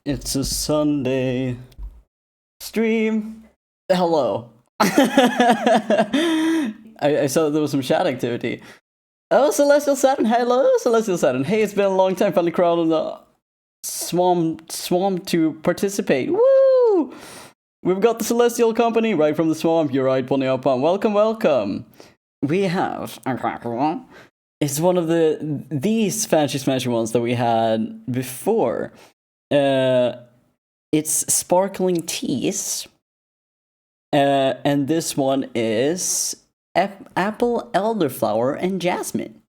It's a Sunday stream. Hello. I saw there was some chat activity. Oh, Celestial Saturn. Hello, Celestial Saturn. Hey, it's been a long time. Finally crowd on the swamp to participate. Woo! We've got the Celestial Company right from the swamp. You're right, Pony Up on. Welcome, welcome. We have it's one of these fancy smashy ones that we had before. It's Sparkling Teas. And this one is Apple, Elderflower, and Jasmine.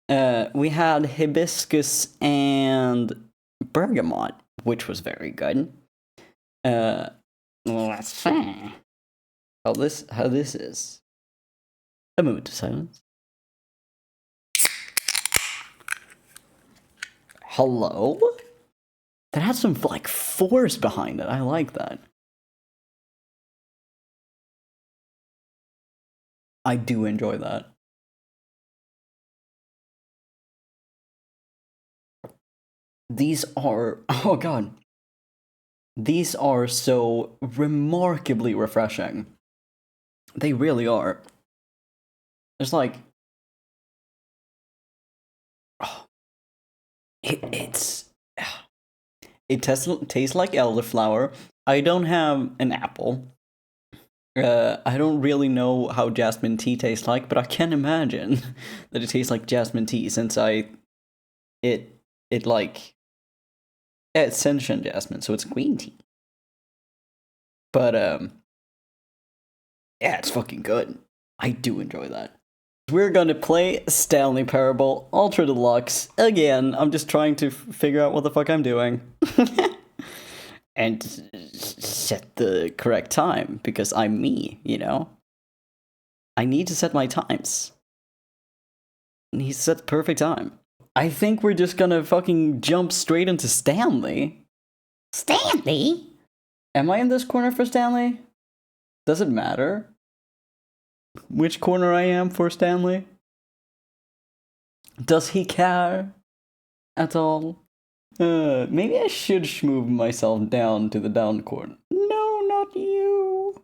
We had Hibiscus and Bergamot, which was very good. Let's see how this is. A moment of silence. Hello? That has some like force behind it. I like that. I do enjoy that. These are, oh god. These are so remarkably refreshing. They really are. There's like, oh, it tastes like elderflower. I don't have an apple. I don't really know how jasmine tea tastes like, but I can imagine that it tastes like jasmine tea since it's sentient jasmine, so it's green tea. But yeah, it's fucking good. I do enjoy that. We're gonna play Stanley Parable Ultra Deluxe again. I'm just trying to figure out what the fuck I'm doing. And set the correct time, because I'm me, you know? I need to set my times. And he set the perfect time. I think we're just gonna fucking jump straight into Stanley. Stanley? Am I in this corner for Stanley? Does it matter which corner I am for Stanley? Does he care at all? Maybe I should move myself down to the down corner. No, not you.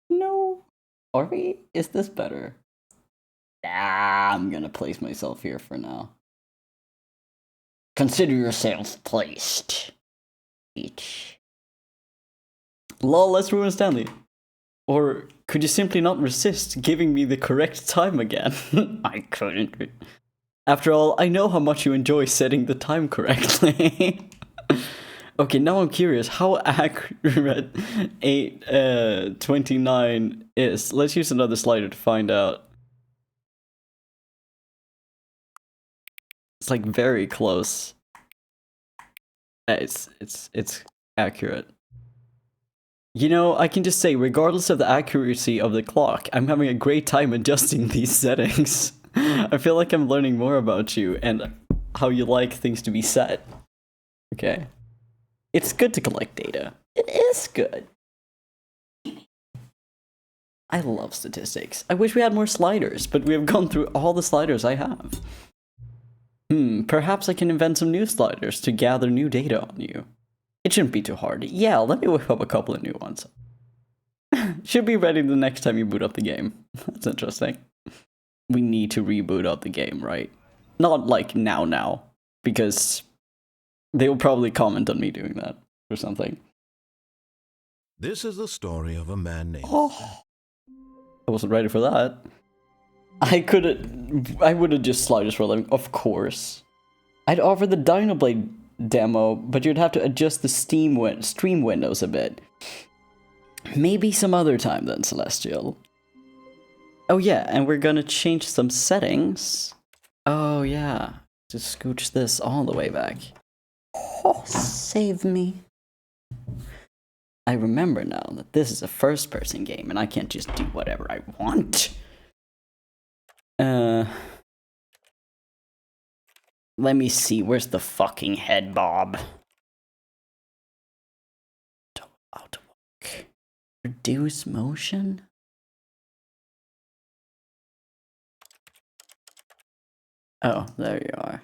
No. Are we? Is this better? I'm gonna place myself here for now. Consider yourself placed. Bitch. Lol, let's ruin Stanley. Or could you simply not resist giving me the correct time again? I couldn't. After all, I know how much you enjoy setting the time correctly. Okay, now I'm curious how accurate 8:29 is. Let's use another slider to find out. It's like very close. It's accurate. You know, I can just say, regardless of the accuracy of the clock, I'm having a great time adjusting these settings. I feel like I'm learning more about you and how you like things to be set. Okay. It's good to collect data. It is good. I love statistics. I wish we had more sliders, but we have gone through all the sliders I have. Perhaps I can invent some new sliders to gather new data on you. It shouldn't be too hard. Yeah, let me whip up a couple of new ones. Should be ready the next time you boot up the game. That's interesting. We need to reboot up the game, right? Not like now, because they will probably comment on me doing that or something. This is the story of a man named... Oh, I wasn't ready for that. I would have just sliders for a living, of course. I'd offer the Dynoblade demo, but you'd have to adjust the stream windows a bit. Maybe some other time then, Celestial. Oh yeah, and we're gonna change some settings. Oh yeah, just scooch this all the way back. Oh, save me. I remember now that this is a first-person game and I can't just do whatever I want. Let me see, where's the fucking head bob? Outlook. Reduce motion? Oh, there you are.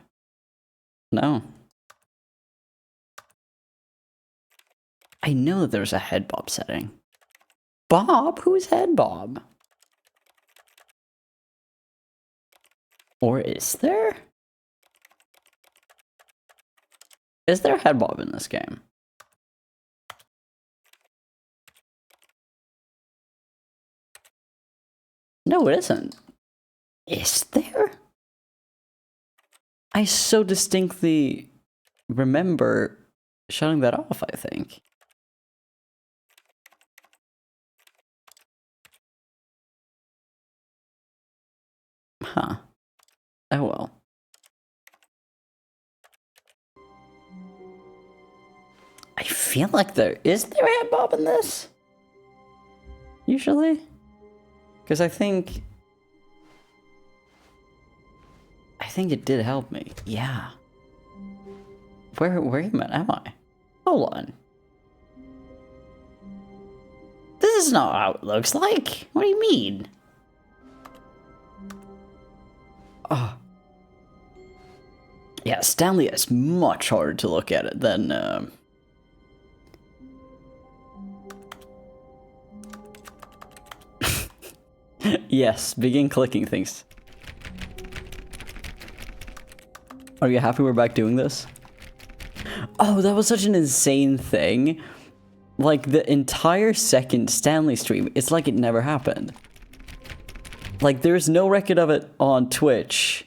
No. I know that there's a head bob setting. Bob? Who's head bob? Or is there? Is there head bob in this game? No, it isn't. Is there? I so distinctly remember shutting that off, I think. Huh. Oh well. I feel like is there a head bob in this? Usually? Because I think it did help me. Yeah. Where even am I? Hold on. This is not how it looks like. What do you mean? Oh. Yeah, Stanley is much harder to look at it than yes, begin clicking things. Are you happy we're back doing this? Oh, that was such an insane thing. Like, the entire second Stanley stream, it's like it never happened. Like, there's no record of it on Twitch.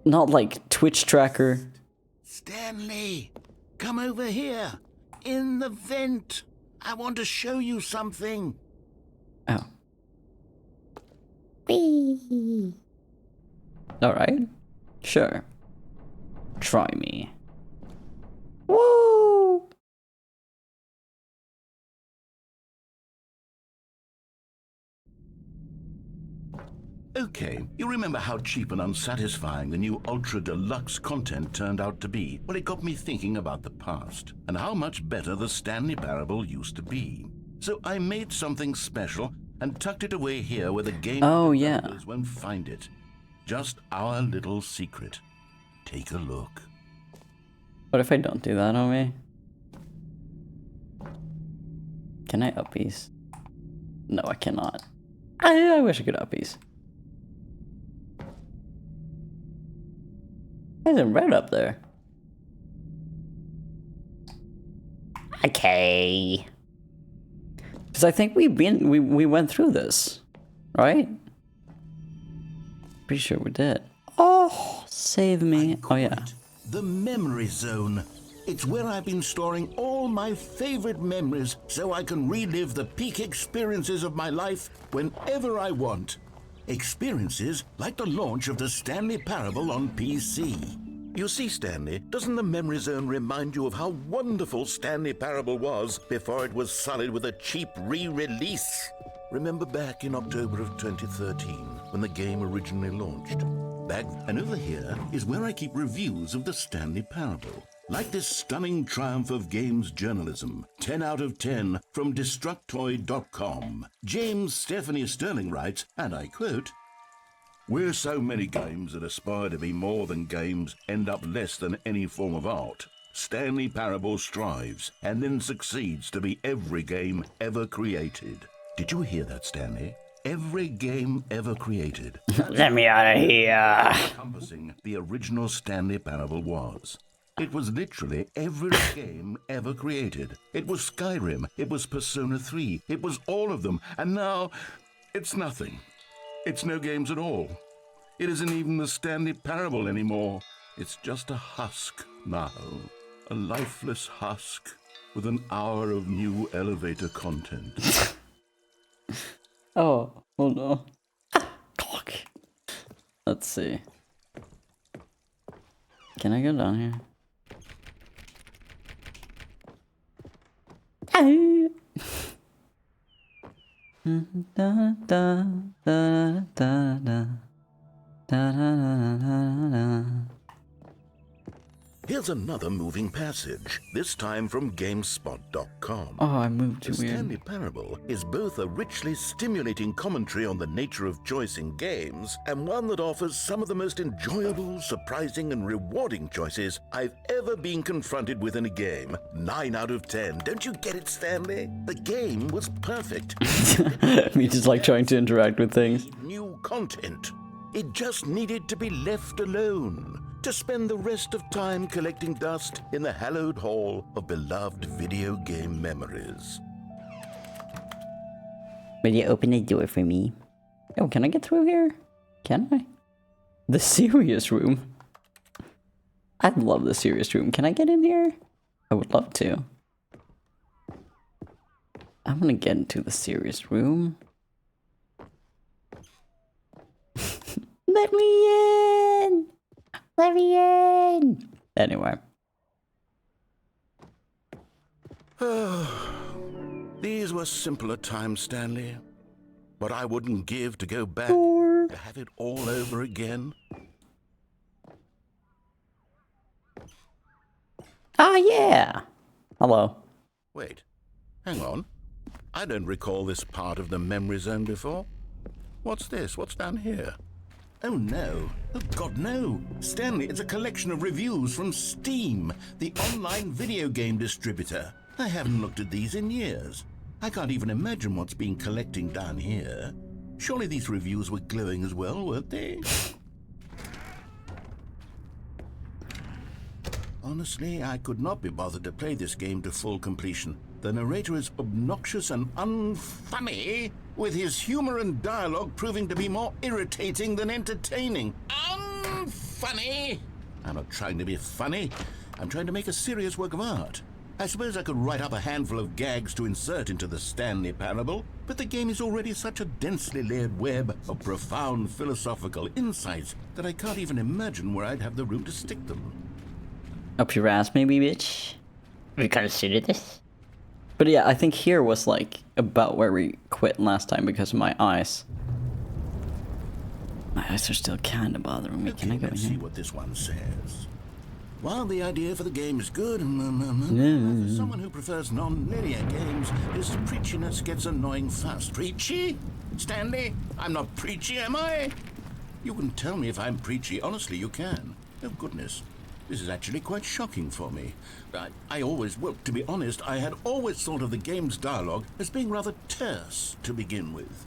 Not like Twitch tracker. Stanley, come over here. In the vent. I want to show you something. Oh. Alright. Sure. Try me. Woo! Okay, you remember how cheap and unsatisfying the new Ultra Deluxe content turned out to be? Well, it got me thinking about the past and how much better the Stanley Parable used to be. So I made something special and tucked it away here where the game developers won't find it. Just our little secret. Take a look. What if I don't do that on me? Can I uppies? No, I cannot. I wish I could uppies. There's a red up there. Okay. Because I think we went through this, right? Pretty sure we did. Oh, save me. Oh yeah. The memory zone. It's where I've been storing all my favorite memories so I can relive the peak experiences of my life whenever I want. Experiences like the launch of the Stanley Parable on PC. You see, Stanley, doesn't the memory zone remind you of how wonderful Stanley Parable was before it was sullied with a cheap re-release? Remember back in October of 2013 when the game originally launched? And over here is where I keep reviews of the Stanley Parable. Like this stunning triumph of games journalism, 10 out of 10 from Destructoid.com. James Stephanie Sterling writes, and I quote, "Where so many games that aspire to be more than games end up less than any form of art, Stanley Parable strives and then succeeds to be every game ever created." Did you hear that, Stanley? Every game ever created. Let me out of here. Encompassing the original Stanley Parable was. It was literally every game ever created. It was Skyrim, it was Persona 3, it was all of them, and now it's nothing. It's no games at all. It isn't even the Stanley Parable anymore. It's just a husk now. A lifeless husk with an hour of new elevator content. Oh no. Clock. Let's see. Can I go down here? Da, da, da, da, da, da, da, da, da. Here's another moving passage, this time from GameSpot.com. Oh, I moved too The weird. Stanley Parable is both a richly stimulating commentary on the nature of choice in games and one that offers some of the most enjoyable, surprising, and rewarding choices I've ever been confronted with in a game. 9 out of 10. Don't you get it, Stanley? The game was perfect. Me just like trying to interact with things. New content. It just needed to be left alone to spend the rest of time collecting dust in the hallowed hall of beloved video game memories. Will you open the door for me? Oh, can I get through here? Can I? The serious room? I love the serious room. Can I get in here? I would love to. I'm gonna get into the serious room. Let me in! Let me in! Anyway. These were simpler times, Stanley. What I wouldn't give to go back Door. to have it all over again. Ah, yeah! Hello. Wait, hang on. I don't recall this part of the memory zone before. What's this? What's down here? Oh no. Oh God, no. Stanley, it's a collection of reviews from Steam, the online video game distributor. I haven't looked at these in years. I can't even imagine what's been collecting down here. Surely these reviews were glowing as well, weren't they? Honestly, I could not be bothered to play this game to full completion. The narrator is obnoxious and unfunny, with his humor and dialogue proving to be more irritating than entertaining. Unfunny! I'm not trying to be funny. I'm trying to make a serious work of art. I suppose I could write up a handful of gags to insert into the Stanley Parable, but the game is already such a densely layered web of profound philosophical insights that I can't even imagine where I'd have the room to stick them. Up your ass, maybe, bitch. We considered this. But yeah, I think here was like about where we quit last time because of my eyes. My eyes are still kind of bothering me. Can I go in Let's see here? what this one says. While the idea for the game is good, for someone who prefers non-linear games, this preachiness gets annoying fast. Preachy? Stanley, I'm not preachy, am I? You can tell me if I'm preachy. Honestly, you can. Oh, goodness. This is actually quite shocking for me. Well, to be honest, I had always thought of the game's dialogue as being rather terse to begin with.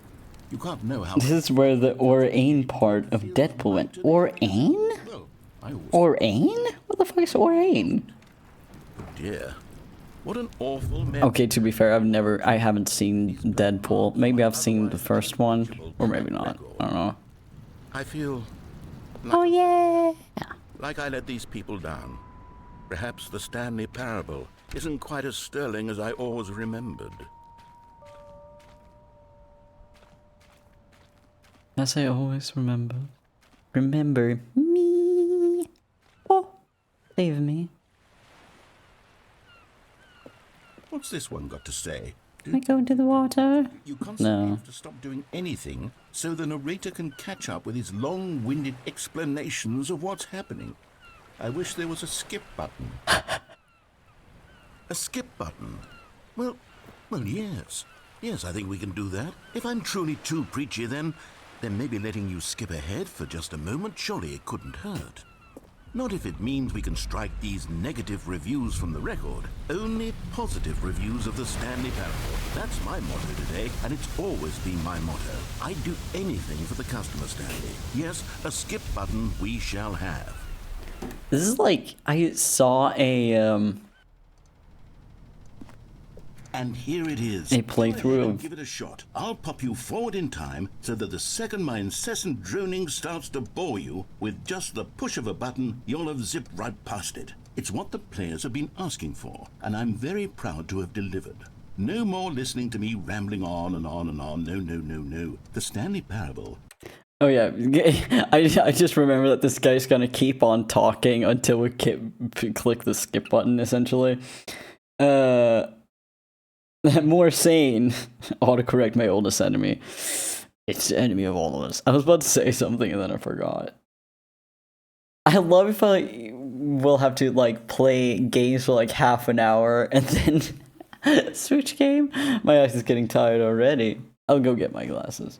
You can't know how... This is where the Orain part of Deadpool went. Orain? Well, I always... Orain? What the fuck is Orain? Oh dear. What an awful... Okay, to be fair, I haven't seen Deadpool. Maybe I've seen the first one, or maybe not. I don't know. I feel... Oh yeah! like I let these people down. Perhaps the Stanley Parable isn't quite as sterling as I always remembered. As I always remember. Remember me. Oh, save me. What's this one got to say? Can I go into the water? You constantly No. have to stop doing anything so the narrator can catch up with his long-winded explanations of what's happening. I wish there was a skip button. A skip button? Well, yes. Yes, I think we can do that. If I'm truly too preachy, then maybe letting you skip ahead for just a moment, surely it couldn't hurt. Not if it means we can strike these negative reviews from the record. Only positive reviews of the Stanley Parable. That's my motto today, and it's always been my motto. I'd do anything for the customer, Stanley. Yes, a skip button we shall have. This is like, I saw a, And here it is. A playthrough Go ahead and of- give it a shot. I'll pop you forward in time so that the second my incessant droning starts to bore you, with just the push of a button, you'll have zipped right past it. It's what the players have been asking for, and I'm very proud to have delivered. No more listening to me rambling on and on and on. No. The Stanley Parable. oh yeah, I just remember that this guy's gonna keep on talking until we click the skip button, essentially. More sane. Autocorrect my oldest enemy. It's the enemy of all of us. I was about to say something and then I forgot. I love if we'll have to like play games for like half an hour and then switch game. My eyes is getting tired already. I'll go get my glasses.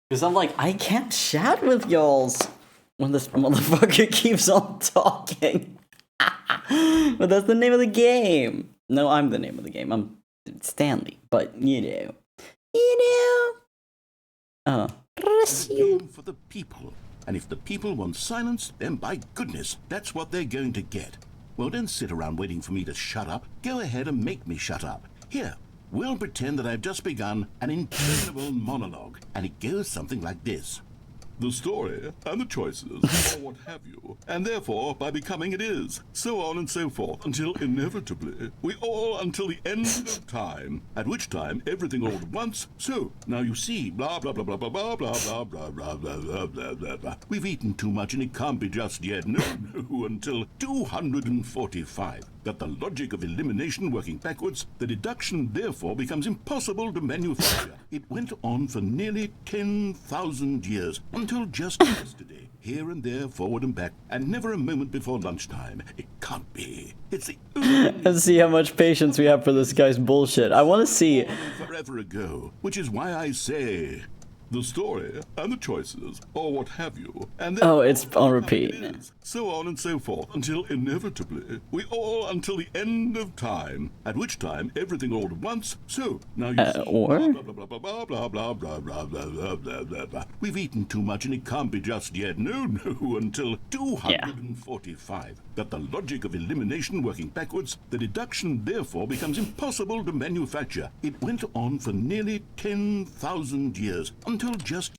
Because I'm like, I can't chat with y'alls when this motherfucker keeps on talking. But that's the name of the game. No, I'm the name of the game. I'm Stanley. But, you know. It's a game for the people. And if the people want silence, then by goodness, that's what they're going to get. Well, don't sit around waiting for me to shut up. Go ahead and make me shut up. Here, we'll pretend that I've just begun an interminable monologue, and it goes something like this. The story and the choices are what have you, and therefore by becoming it is, so on and so forth, until inevitably we all until the end of time, at which time everything all at once, so now you see, blah blah blah blah blah blah blah blah blah blah blah blah blah blah blah. We've eaten too much and it can't be just yet, no, until 245. That the logic of elimination working backwards, the deduction therefore becomes impossible to manufacture. It went on for nearly 10,000 years, until just yesterday, here and there, forward and back, and never a moment before lunchtime. It can't be. It's the Let's see how much patience we have for this guy's bullshit. I want to see. Forever ago, which is why I say, the story and the choices, or what have you, and Oh, it's on repeat. so on and so forth, until inevitably we all until the end of time, at which time everything all at once. So now you see, or blah blah blah blah blah blah blah blah blah blah blah blah blah. We've eaten too much and it can't be just yet. No, until 245. That the logic of elimination working backwards, the deduction therefore becomes impossible to manufacture. It went on for nearly 10,000 years, until just...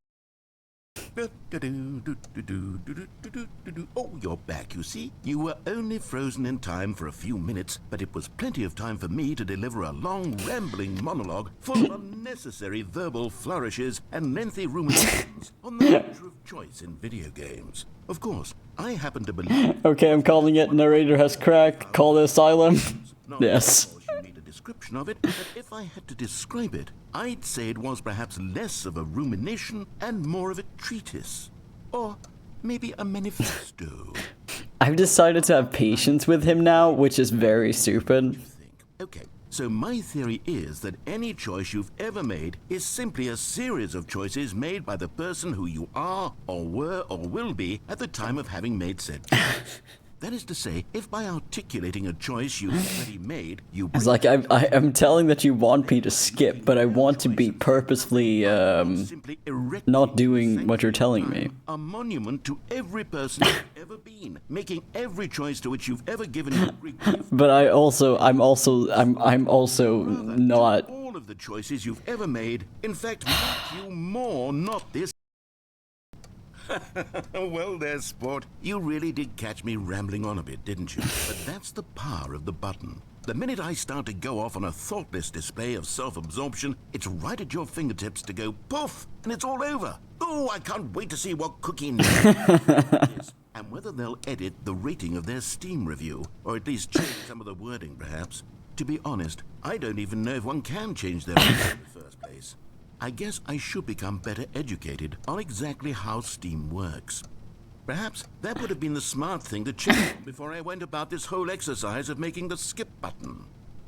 Oh, you're back, you see. You were only frozen in time for a few minutes, but it was plenty of time for me to deliver a long, rambling monologue full of unnecessary verbal flourishes and lengthy ruminations on the nature of choice in video games. Of course, I happen to believe... Okay, I'm calling it narrator has cracked. Call the asylum. Yes. You need a description of it, but if I had to describe it, I'd say it was perhaps less of a rumination and more of a treatise. Or maybe a manifesto. I've decided to have patience with him now, which is very stupid. Okay, so my theory is that any choice you've ever made is simply a series of choices made by the person who you are, or were, or will be at the time of having made said choice. That is to say, if by articulating a choice you've already made, you... It's like, I'm telling that you want me to skip, but I want to be purposefully, not doing what you're telling me. A monument to every person you've ever been, making every choice to which you've ever given your grief. But I'm also not... All of the choices you've ever made, in fact, make you more not this... Well there, sport. You really did catch me rambling on a bit, didn't you? But that's the power of the button. The minute I start to go off on a thoughtless display of self-absorption, it's right at your fingertips to go poof, and it's all over. Oh, I can't wait to see what Cookie is, and whether they'll edit the rating of their Steam review, or at least change some of the wording, perhaps. To be honest, I don't even know if one can change their rating in the first place. I guess I should become better educated on exactly how Steam works. Perhaps that would have been the smart thing to check on before I went about this whole exercise of making the skip button.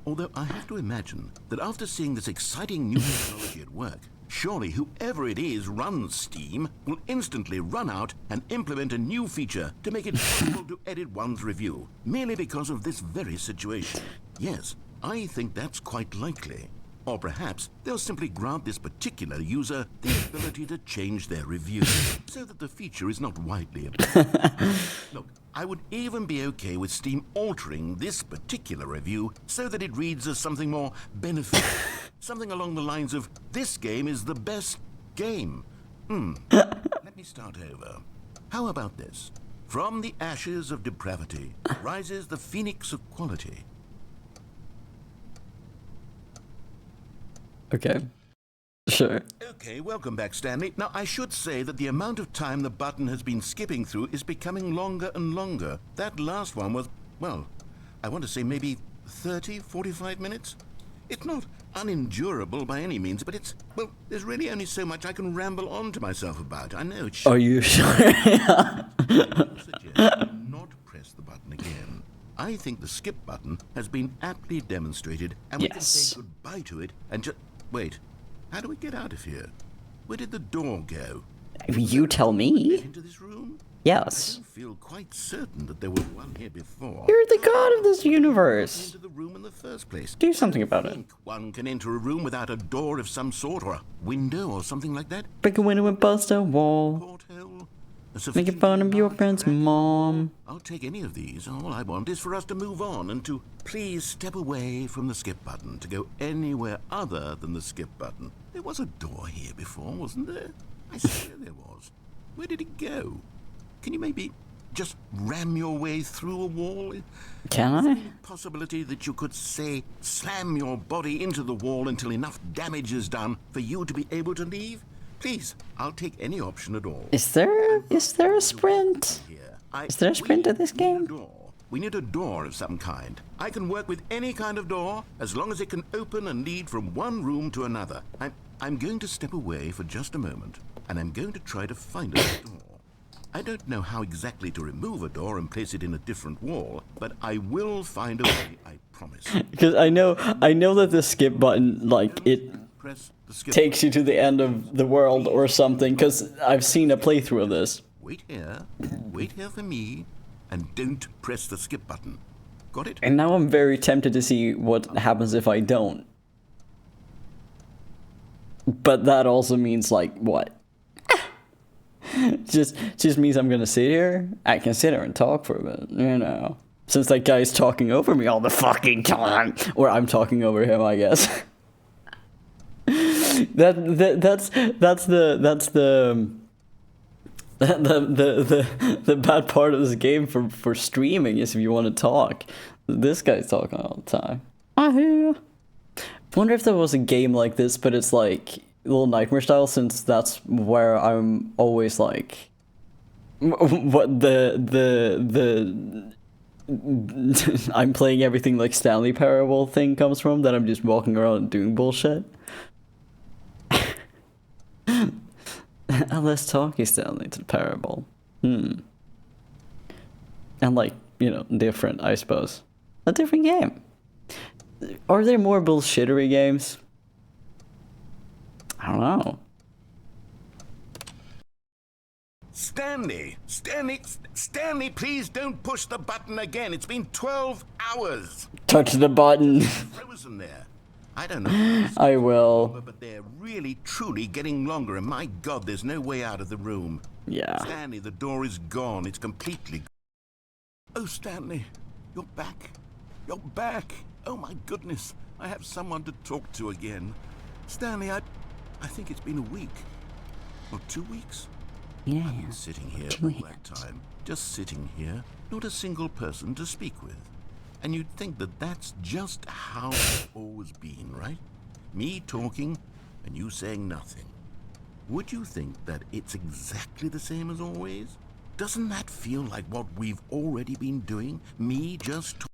Although I have to imagine that after seeing this exciting new technology at work, surely whoever it is runs Steam will instantly run out and implement a new feature to make it possible to edit one's review, merely because of this very situation. Yes, I think that's quite likely. Or perhaps they'll simply grant this particular user the ability to change their review, so that the feature is not widely available. Look, I would even be okay with Steam altering this particular review so that it reads as something more beneficial. Something along the lines of, this game is the best game. Let me start over. How about this? From the ashes of depravity rises the phoenix of quality. Okay. Sure. Okay, welcome back, Stanley. Now, I should say that the amount of time the button has been skipping through is becoming longer and longer. That last one was, well, I want to say maybe 30, 45 minutes? It's not unendurable by any means, but it's, well, there's really only so much I can ramble on to myself about. I know it's... Are you sure? I suggest you not press the button again. I think the skip button has been aptly demonstrated, and we can say goodbye to it and just... Wait, how do we get out of here? Where did the door go? You tell me. Into this room? Yes. I don't feel quite certain that there was one here before. You're the god of this universe. Into the room in the first place. Do something about it. Think one can enter a room without a door of some sort, or a window, or something like that? Break a window and bust a wall. Porthole? Make a fun of your friend's mom. I'll take any of these. All I want is for us to move on and to please step away from the skip button, to go anywhere other than the skip button. There was a door here before, wasn't there? I swear there was. Where did it go? Can you maybe just ram your way through a wall? Can Is there I? any possibility that you could, say, slam your body into the wall until enough damage is done for you to be able to leave? Please, I'll take any option at all. Is there a sprint? Is there a sprint in this game? We need a door of some kind. I can work with any kind of door as long as it can open and lead from one room to another. I'm going to step away for just a moment, and I'm going to try to find a door. I don't know how exactly to remove a door and place it in a different wall, but I will find a way, I promise. Because I know that the skip button, like, it Press the skip takes you to the end of the world or something, because I've seen a playthrough of this. Wait here for me, and don't press the skip button. Got it? And now I'm very tempted to see what happens if I don't. But that also means, like, what? just means I'm gonna sit here. I can sit here and talk for a bit, you know. Since that guy's talking over me all the fucking time. Or I'm talking over him, I guess. That's the bad part of this game for streaming is if you want to talk. This guy's talking all the time. I hear. Wonder if there was a game like this, but it's like Little Nightmare style, since that's where I'm always like, what the I'm playing everything like Stanley Parable thing comes from, that I'm just walking around and doing bullshit. Let's talk Stanley to the Parable. And like, you know, different, I suppose. A different game. Are there more bullshittery games? I don't know. Stanley, please don't push the button again. It's been 12 hours. Touch the button. Frozen there. I don't know. I will. But they're really, truly getting longer, and my God, there's no way out of the room. Yeah. Stanley, the door is gone. It's completely... Oh, Stanley, you're back. You're back. Oh, my goodness. I have someone to talk to again. Stanley, I think it's been a week. Or 2 weeks. Yeah. I've been sitting here all that time. Just sitting here. Not a single person to speak with. And you'd think that that's just how it's always been, right? Me talking and you saying nothing. Would you think that it's exactly the same as always? Doesn't that feel like what we've already been doing? Me just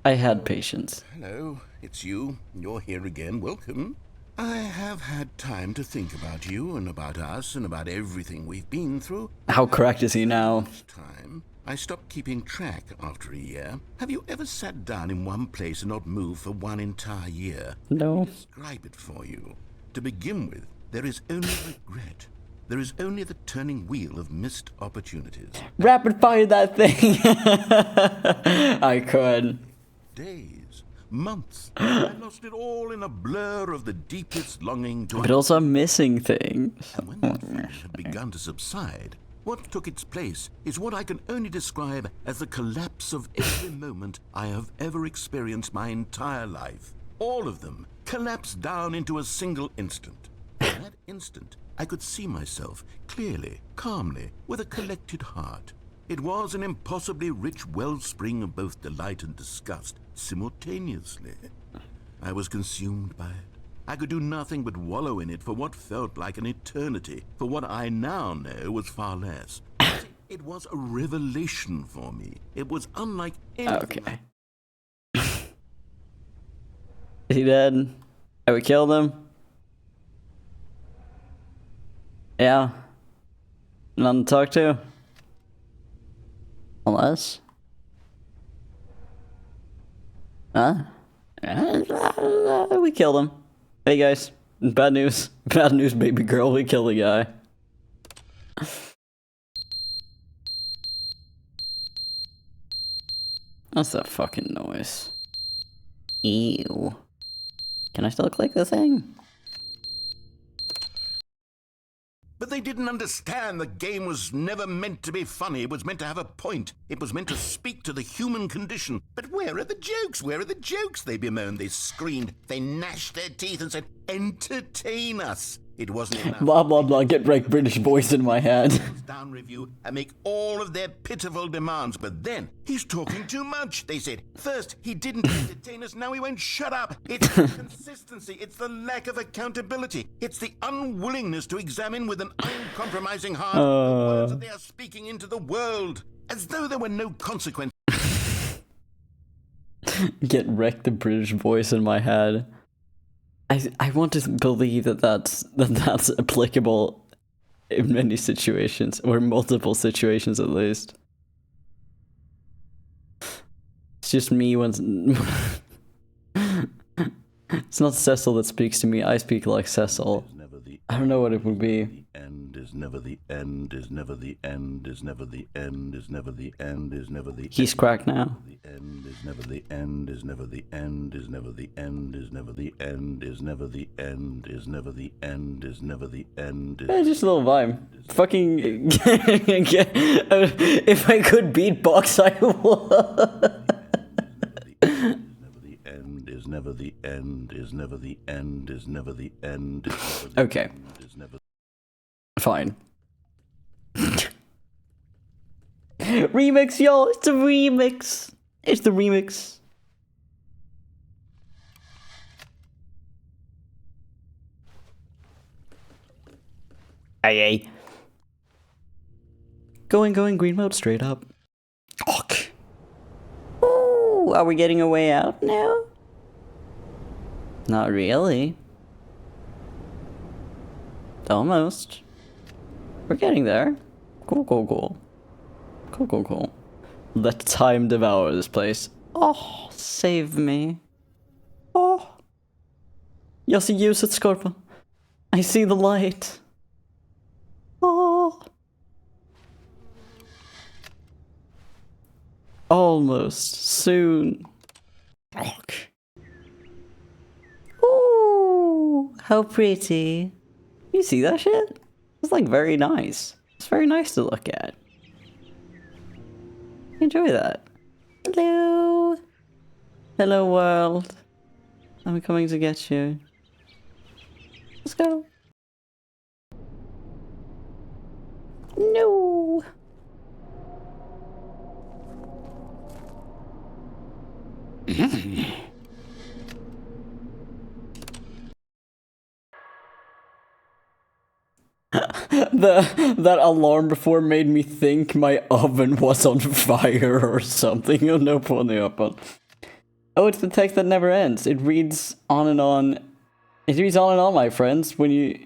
I had patience. Hello, it's you. You're here again. Welcome. I have had time to think about you and about us and about everything we've been through. How correct is he now? Time. I stopped keeping track after a year. Have you ever sat down in one place and not moved for one entire year? No. Describe it for you. To begin with, there is only regret. There is only the turning wheel of missed opportunities. Rapid fire that thing. I could. Days, months. I lost it all in a blur of the deepest longing to... But also I'm missing things. And when that feeling had begun to subside, what took its place is what I can only describe as the collapse of every moment I have ever experienced my entire life. All of them collapsed down into a single instant. In that instant, I could see myself clearly, calmly, with a collected heart. It was an impossibly rich wellspring of both delight and disgust simultaneously. I was consumed by it. I could do nothing but wallow in it for what felt like an eternity, for what I now know was far less. It was a revelation for me. It was unlike anything. Okay. Is he dead? Have we killed him? Yeah. None to talk to? Unless? Huh? We killed him. Hey guys, bad news. Bad news, baby girl. We killed the guy. What's that fucking noise? Ew. Can I still click the thing? But they didn't understand the game was never meant to be funny. It was meant to have a point. It was meant to speak to the human condition. But where are the jokes? Where are the jokes? They bemoaned, they screamed, they gnashed their teeth and said, entertain us. It wasn't enough. Blah blah blah, get right British voice in my head. Down review and make all of their pitiful demands. But then, he's talking too much, they said. First, he didn't entertain us, now he won't shut up. It's the consistency, it's the lack of accountability. It's the unwillingness to examine with an uncompromising heart the words that they are speaking into the world. As though there were no consequences. Get wrecked the British voice in my head. I want to believe that that's applicable in many situations, or multiple situations at least. It's just me when it's not Cecil that speaks to me. I speak like Cecil. I don't know what it would be. End is never the end, is never the end, is never the end, is never the end, is never the end. He's cracked now. The end is never the end, is never the end, is never the end, is never the end, is never the end, is never the end, is never the end. Yeah, just a little vibe. Fucking if I could beatbox, I would. Is never the end, is never the end, is never the end. Okay. Fine. Remix, y'all! It's a remix! It's the remix. Aye. Going, green mode straight up. Ok. Ooh, are we getting a way out now? Not really. Almost. We're getting there. Cool. Let time devour this place. Oh, save me. Oh. Jag ser ljuset, Skorpa. I see the light. Oh. Almost. Soon. Ok. Ooh, how pretty. You see that shit? It's like very nice. It's very nice to look at. Enjoy that. Hello. Hello world. I'm coming to get you. Let's go. No. That alarm before made me think my oven was on fire or something. Oh, no pony open. Oh, it's the text that never ends. It reads on and on. It reads on and on, my friends. When you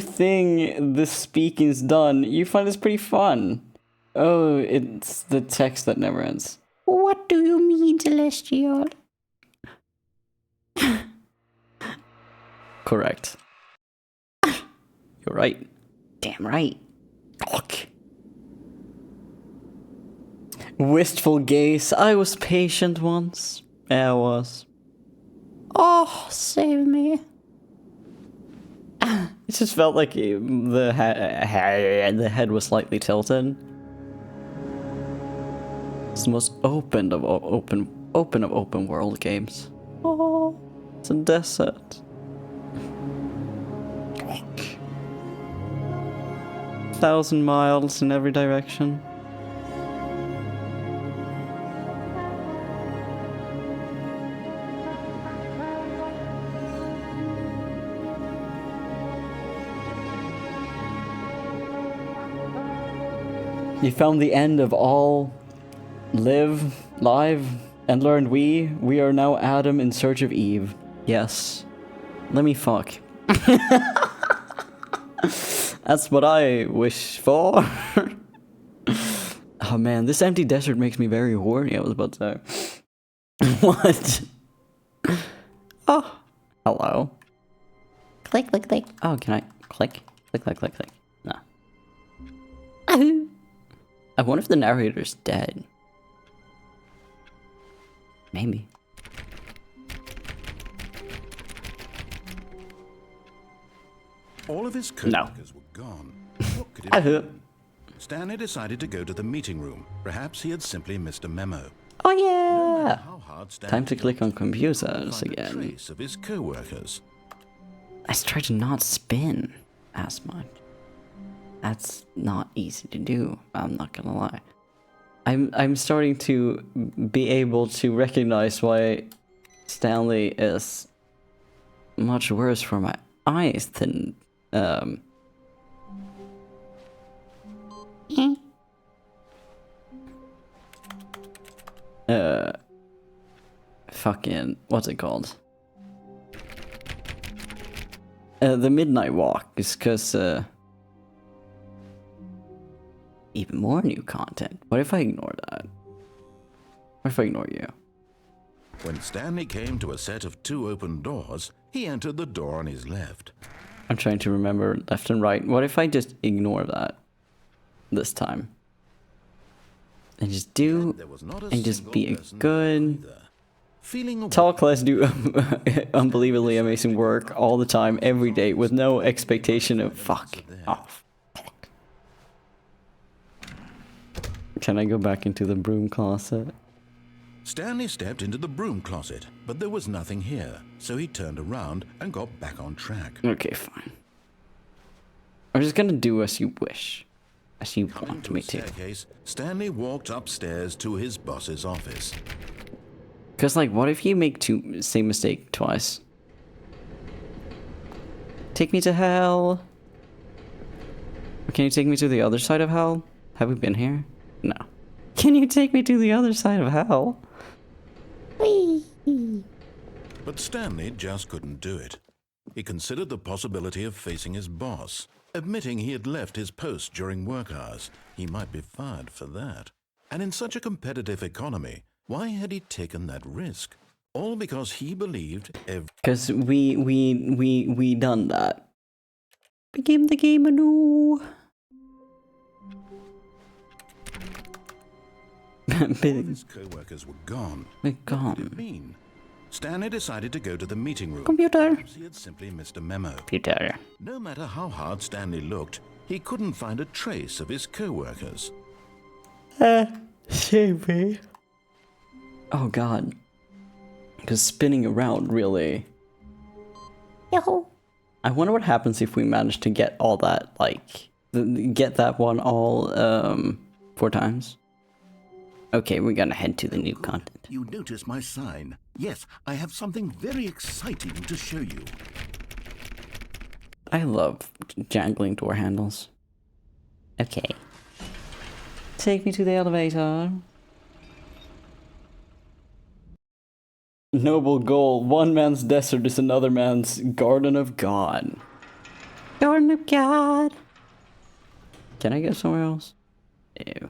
think the speaking's done, you find this pretty fun. Oh, it's the text that never ends. What do you mean, Celestial? Correct. You're right. Damn right. Fuck. Wistful gaze. I was patient once. Yeah, I was. Oh, save me. It just felt like the head was slightly tilted. It's the most open of open world games. Oh, it's a desert. 1,000 miles in every direction. You found the end of all live, live, and learned we are now Adam in search of Eve. Yes. Let me fuck. That's what I wish for. Oh man, this empty desert makes me very horny, I was about to say. What? Oh, hello. Click, click, click. Oh, can I click? Click, click, click, click. No. I wonder if the narrator's dead. Maybe. All of his No. co-workers were gone. What could it be? Oh Stanley decided to go to the meeting room. Perhaps he had simply missed a memo. yeah! How hard Stanley Time to click on tried, computers find a again. trace of his co-workers. Let's try to not spin as much. That's not easy to do, I'm not gonna lie. I'm starting to be able to recognize why Stanley is much worse for my eyes than fucking what's it called? The Midnight Walk is because even more new content. What if I ignore that? What if I ignore you? When Stanley came to a set of 2 open doors, he entered the door on his left. I'm trying to remember left and right. What if I just ignore that this time? And just do, There was not a and just single be a person good, either. Feeling talk less, do unbelievably amazing work all the time, every day, with no expectation of fuck off. Can I go back into the broom closet? Stanley stepped into the broom closet, but there was nothing here, so he turned around and got back on track. Okay, fine. I'm just gonna do as you wish. As you Coming want to me a to. staircase, Stanley walked upstairs to his boss's office. Cause like, what if you make same mistake twice? Take me to hell. Or can you take me to the other side of hell? Have we been here? No. Can you take me to the other side of hell? But Stanley just couldn't do it. He considered the possibility of facing his boss. Admitting he had left his post during work hours, he might be fired for that. And in such a competitive economy, why had he taken that risk? All because he believed Cause we done that. Begin the game anew. his co-workers were gone. We're What gone. did it mean? Stanley decided to go to the meeting room. Computer. Perhaps he had simply missed a memo. Computer. No matter how hard Stanley looked, he couldn't find a trace of his co-workers. Save me. Oh god. Because spinning around really. Yo. I wonder what happens if we manage to get all that, like, get that one all 4 times. Okay, we're gonna head to the new content. You notice my sign. Yes, I have something very exciting to show you. I love jangling door handles. Okay. Take me to the elevator. Noble goal. One man's desert is another man's garden of God. Garden of God. Can I go somewhere else? Ew.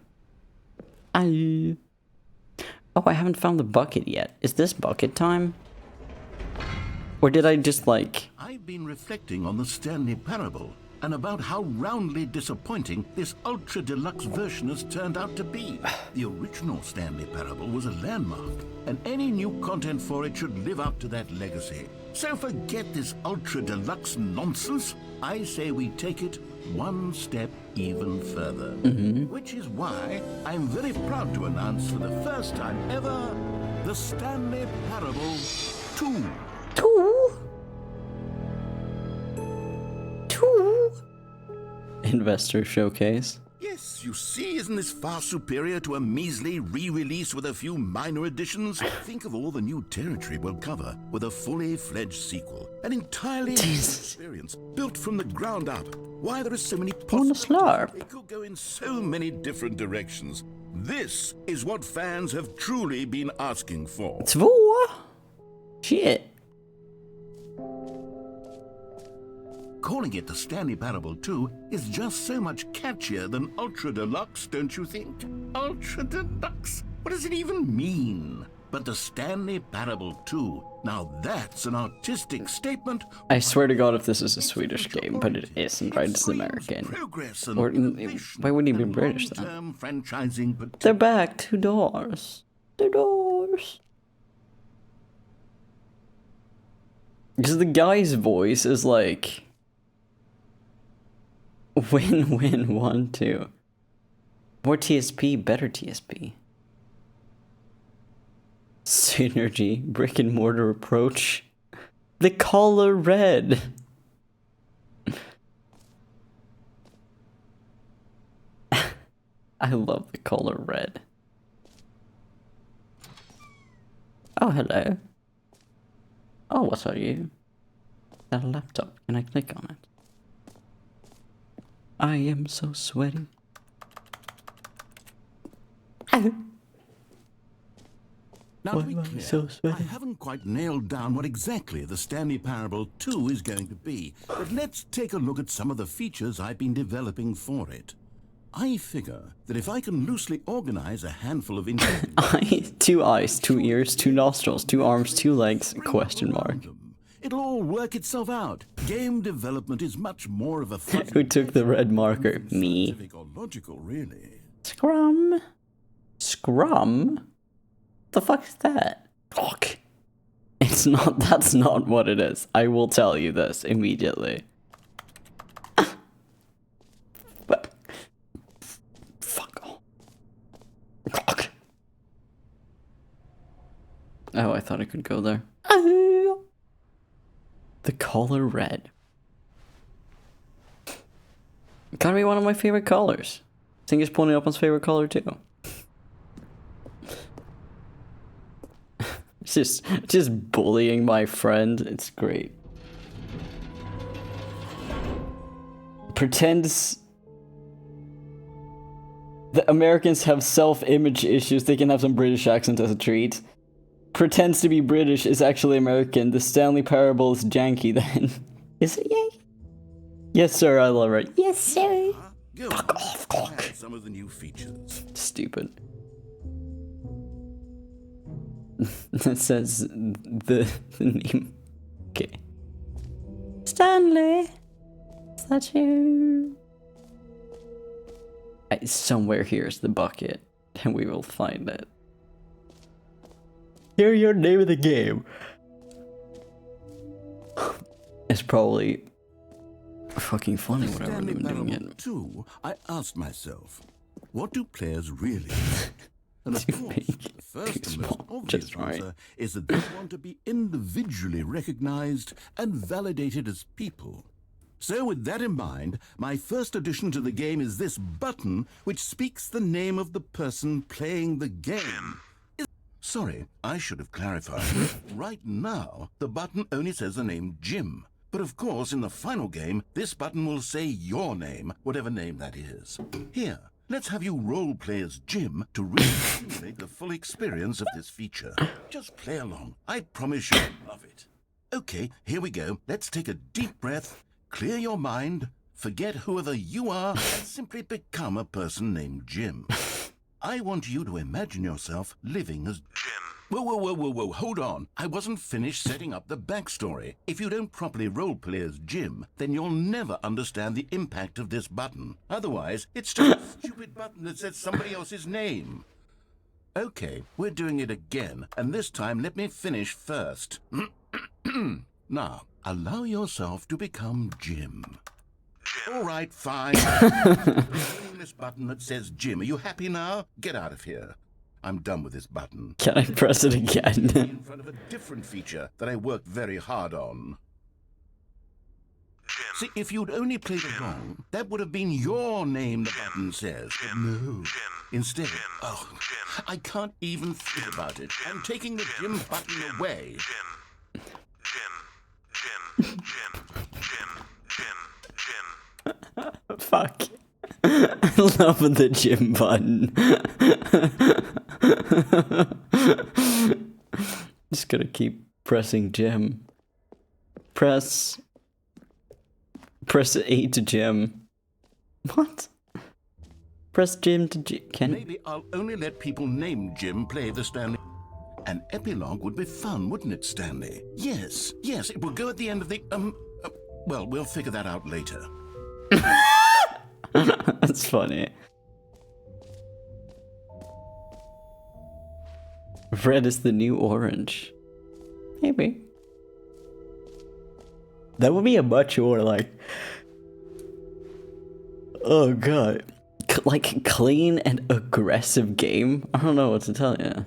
Oh, I haven't found the bucket yet. Is this bucket time? Or did I just like... I've been reflecting on the Stanley Parable and about how roundly disappointing this ultra deluxe version has turned out to be. The original Stanley Parable was a landmark, and any new content for it should live up to that legacy. So forget this ultra deluxe nonsense. I say we take it one step even further. Which is why I'm very proud to announce for the first time ever the Stanley Parable 2. Two? Investor showcase. Yes, you see, isn't this far superior to a measly re-release with a few minor additions? Think of all the new territory we'll cover with a fully fledged sequel. An entirely new experience built from the ground up. Why there are so many wanna possibilities. slurp? They could go in so many different directions. This is what fans have truly been asking for. 2? Shit. Calling it the Stanley Parable 2 is just so much catchier than Ultra Deluxe, don't you think? Ultra Deluxe? What does it even mean? But the Stanley Parable 2, now that's an artistic statement. I swear to God if this is a Swedish game, but it isn't, right? It's American. Or why wouldn't he be British then? Franchising. They're back. 2 doors. 2 doors. Because the guy's voice is like... Win-win 1-2. More TSP, better TSP. Synergy, brick and mortar approach. The color red. I love the color red. Oh, hello. Oh, what are you? Is that a laptop? Can I click on it? I am so sweaty. Now, to be Why am I clear, so I sweaty? haven't quite nailed down what exactly the Stanley Parable 2 is going to be, but let's take a look at some of the features I've been developing for it. I figure that if I can loosely organize a handful of interesting 2 eyes, 2 ears, 2 nostrils, 2 arms, 2 legs, question mark. it'll all work itself out. Game development is much more of a Who took the red marker? Me. scientific or logical, really. Scrum? Scrum? The fuck is that? Fuck. It's not, that's not what it is. I will tell you this immediately. But, fuck off. Fuck. Oh, I thought I could go there. The color red. Gotta be one of my favorite colors. I think it's Pony Upman's favorite color too. Just bullying my friend. It's great. Pretends the Americans have self-image issues. They can have some British accent as a treat. Pretends to be British is actually American. The Stanley Parable is janky then. Is it Yankee? Yes, sir, I love it. Yes, sir. Go Fuck on, off, add cock. some of the new features. Stupid. That says the name. Okay. Stanley! Is that you? Somewhere here is the bucket, and we will find it. Hear your name of the game. It's probably fucking funny For the whatever Stanley they're doing Parable it. 2, I asked myself, what do players really want? And of Too course, big, the first too and most small, obvious just right. answer is that they want to be individually recognized and validated as people. So with that in mind, my first addition to the game is this button which speaks the name of the person playing the game. Sorry, I should have clarified. Right now, the button only says the name Jim. But of course, in the final game, this button will say your name, whatever name that is. Here, let's have you role-play as Jim to really simulate the full experience of this feature. Just play along. I promise you'll love it. Okay, here we go. Let's take a deep breath, clear your mind, forget whoever you are, and simply become a person named Jim. I want you to imagine yourself living as Jim. Whoa, hold on. I wasn't finished setting up the backstory. If you don't properly roleplay as Jim, then you'll never understand the impact of this button. Otherwise, it's just a stupid button that says somebody else's name. Okay, we're doing it again, and this time let me finish first. Now, allow yourself to become Jim. All right, fine. Clicking this button that says Jim. Are you happy now? Get out of here. I'm done with this button. Can I press it again? In front of a different feature that I worked very hard on. Jim. See, if you'd only played along, that would have been your name, the button says. But no. Instead, I can't even think about it. I'm taking the Jim button away. Fuck. I love the gym button. Just gonna keep pressing gym. Press A to gym. What? Press gym to can Maybe I'll only let people named Jim play the Stanley. An epilogue would be fun, wouldn't it, Stanley? Yes, it will go at the end of the, well, we'll figure that out later. That's funny. Red is the new orange. Maybe. That would be a much more like... Oh god. Like clean and aggressive game? I don't know what to tell you.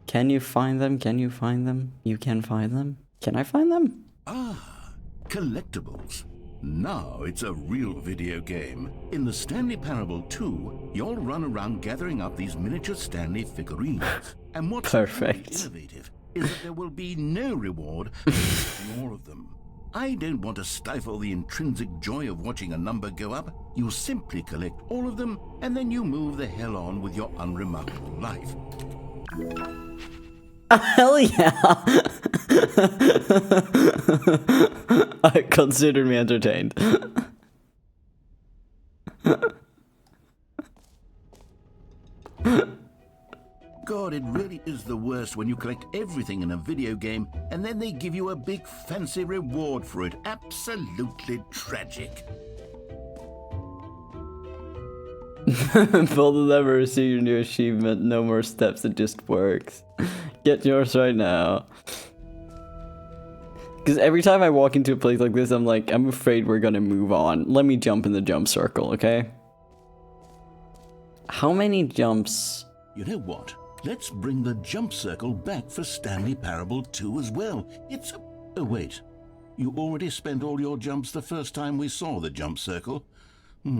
Can you find them? Can you find them? You can find them? Can I find them? Ah, collectibles. Now it's a real video game. In the Stanley Parable 2, you'll run around gathering up these miniature Stanley figurines. And what's Perfect. really innovative is that there will be no reward for more of them. I don't want to stifle the intrinsic joy of watching a number go up. You simply collect all of them, and then you move the hell on with your unremarkable life. Hell yeah! Consider me entertained. God, it really is the worst when you collect everything in a video game and then they give you a big fancy reward for it. Absolutely tragic. Both of them receive your new achievement. No more steps, it just works. Get yours right now. Because every time I walk into a place like this, I'm like, I'm afraid we're gonna move on. Let me jump in the jump circle, okay? How many jumps? You know what? Let's bring the jump circle back for Stanley Parable 2 as well. It's a... Oh, wait. You already spent all your jumps the first time we saw the jump circle.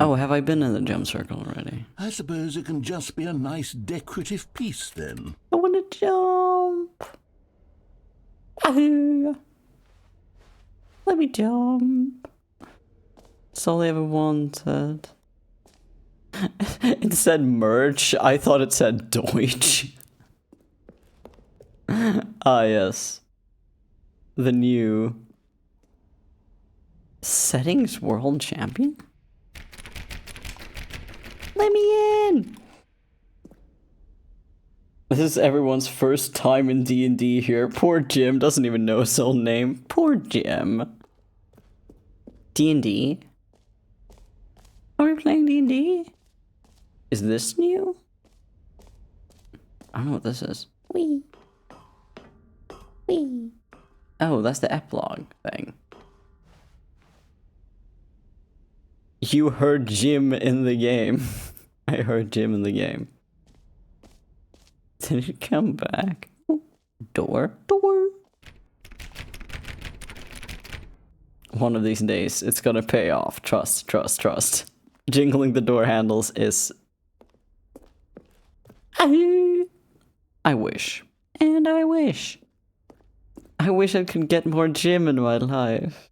Oh, have I been in the jump circle already? I suppose it can just be a nice decorative piece then. I wanna jump. Ah. Let me jump. That's all I ever wanted. It said merch. I thought it said Deutsch. Ah, yes. The new settings world champion? Let me in! This is everyone's first time in D&D here. Poor Jim doesn't even know his own name. Poor Jim. D&D? Are we playing D&D? Is this new? I don't know what this is. Wee. Wee. Oh, that's the epilogue thing. You heard Jim in the game. I heard Jim in the game. Did he come back? Door. One of these days, it's gonna pay off. Trust. Jingling the door handles is... I wish. And I wish. I wish I could get more Jim in my life.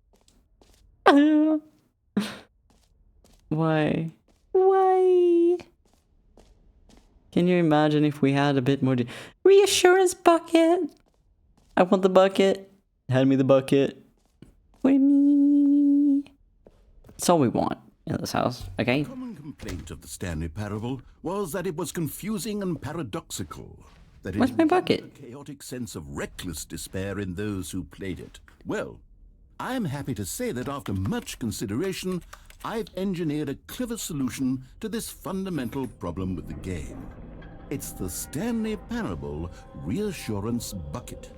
Why? Can you imagine if we had a bit more reassurance bucket? I want the bucket. Hand me the bucket. For me. That's all we want in this house, okay? The common complaint of the Stanley Parable was that it was confusing and paradoxical. That it Where's my bucket? A chaotic sense of reckless despair in those who played it. Well, I'm happy to say that after much consideration, I've engineered a clever solution to this fundamental problem with the game. It's the Stanley Parable Reassurance Bucket.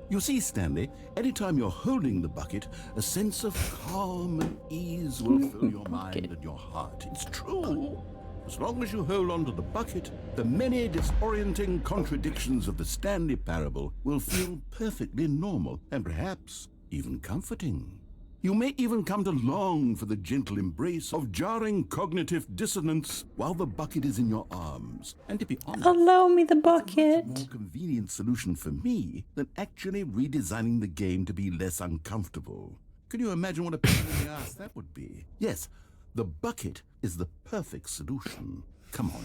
You see, Stanley, anytime you're holding the bucket, a sense of calm and ease will fill your mind and your heart. It's true. As long as you hold on to the bucket, the many disorienting contradictions of the Stanley Parable will feel perfectly normal and perhaps even comforting. You may even come to long for the gentle embrace of jarring cognitive dissonance while the bucket is in your arms. And to be honest, Allow me the it's a much bucket. more convenient solution for me than actually redesigning the game to be less uncomfortable. Can you imagine what a pain in the ass that would be? Yes, the bucket is the perfect solution. Come on,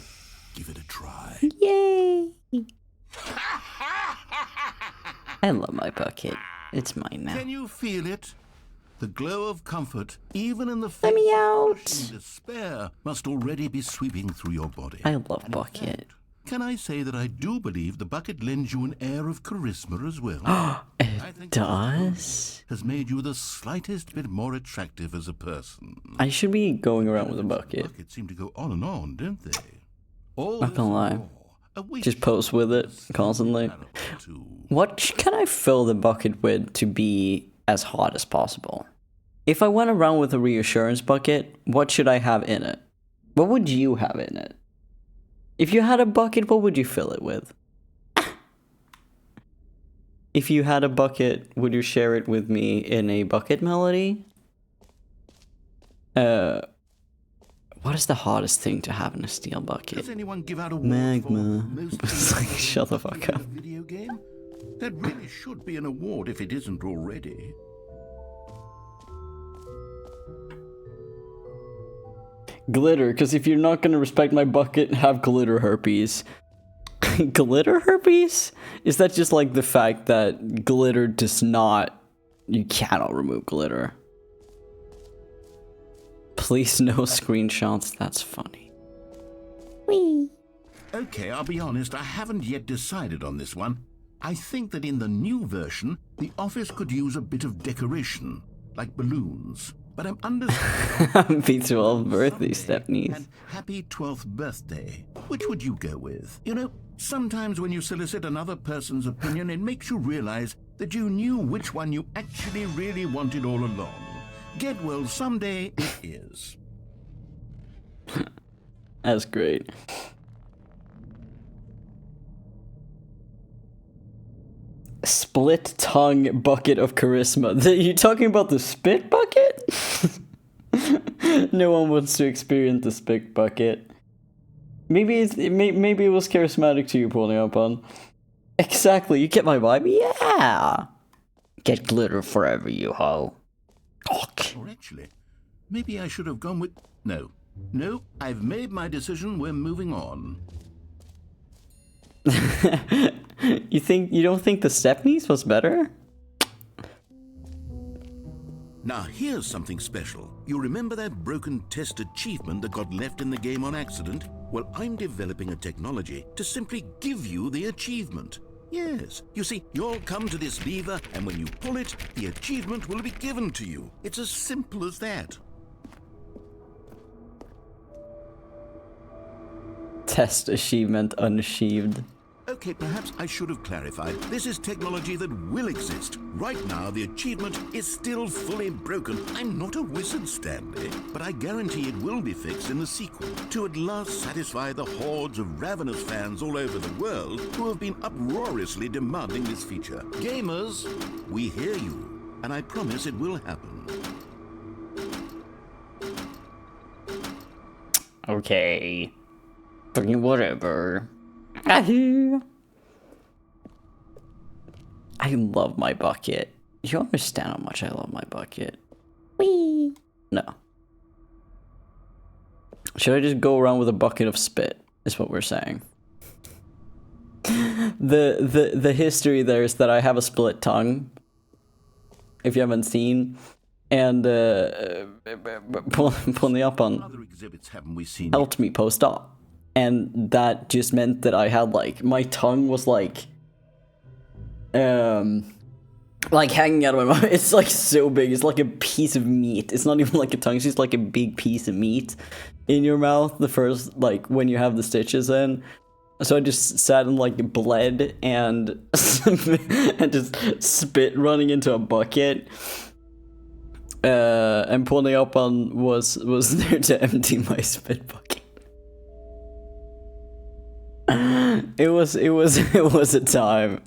give it a try. Yay! I love my bucket. It's mine now. Can you feel it? The glow of comfort, even in the Let me face of out. crushing despair, must already be sweeping through your body. I love And in bucket. fact, can I say that I do believe the bucket lends you an air of charisma as well? It does? Has made you the slightest bit more attractive as a person. I should be going around with a bucket. Buckets seem to go on and on, don't they? All Not this gonna lie. and more awaits Just pose with it constantly. Parable too. What can I fill the bucket with to be as hot as possible? If I went around with a reassurance bucket, what should I have in it? What would you have in it? If you had a bucket, what would you fill it with? If you had a bucket, would you share it with me in a bucket melody? What is the hottest thing to have in a steel bucket? Does anyone give out a Magma. most It's like, shut the fuck up. video game? That really should be an award if it isn't already. Glitter, because if you're not gonna respect my bucket, have glitter herpes. Glitter herpes? Is that just like the fact that glitter does not... You cannot remove glitter. Please no screenshots, that's funny. Whee! Okay, I'll be honest, I haven't yet decided on this one. I think that in the new version, the office could use a bit of decoration, like balloons. But I'm understanding. Happy 12th birthday, Someday, Stephanie's. and happy 12th birthday. Which would you go with? You know, sometimes when you solicit another person's opinion, it makes you realize that you knew which one you actually really wanted all along. Get well someday it is. That's great. Split tongue bucket of charisma. You talking about the spit bucket? No one wants to experience the spit bucket. Maybe maybe it was charismatic to you, pulling up on. Exactly. You get my vibe. Yeah. Get glitter forever, you hoe. Or actually, maybe I should have gone with... No, I've made my decision. We're moving on. You don't think the Stephanie's was better? Now here's something special. You remember that broken test achievement that got left in the game on accident? Well, I'm developing a technology to simply give you the achievement. Yes, you see, you'll come to this lever, and when you pull it, the achievement will be given to you. It's as simple as that. Test achievement unachieved. Okay, perhaps I should have clarified. This is technology that will exist. Right now, the achievement is still fully broken. I'm not a wizard, Stanley, but I guarantee it will be fixed in the sequel to at last satisfy the hordes of ravenous fans all over the world who have been uproariously demanding this feature. Gamers, we hear you, and I promise it will happen. Okay. Fucking whatever. I love my bucket. You understand how much I love my bucket. Whee! No. Should I just go around with a bucket of spit? Is what we're saying. The history there is that I have a split tongue. If you haven't seen, and pull me up on. Other exhibits haven't we seen? Helped me post op. And that just meant that I had like, my tongue was like hanging out of my mouth. It's like so big, it's like a piece of meat. It's not even like a tongue, it's just like a big piece of meat in your mouth, the first, like when you have the stitches in. So I just sat and like bled and, and just spit running into a bucket. And pulling up on was there to empty my spit bucket. It was a time.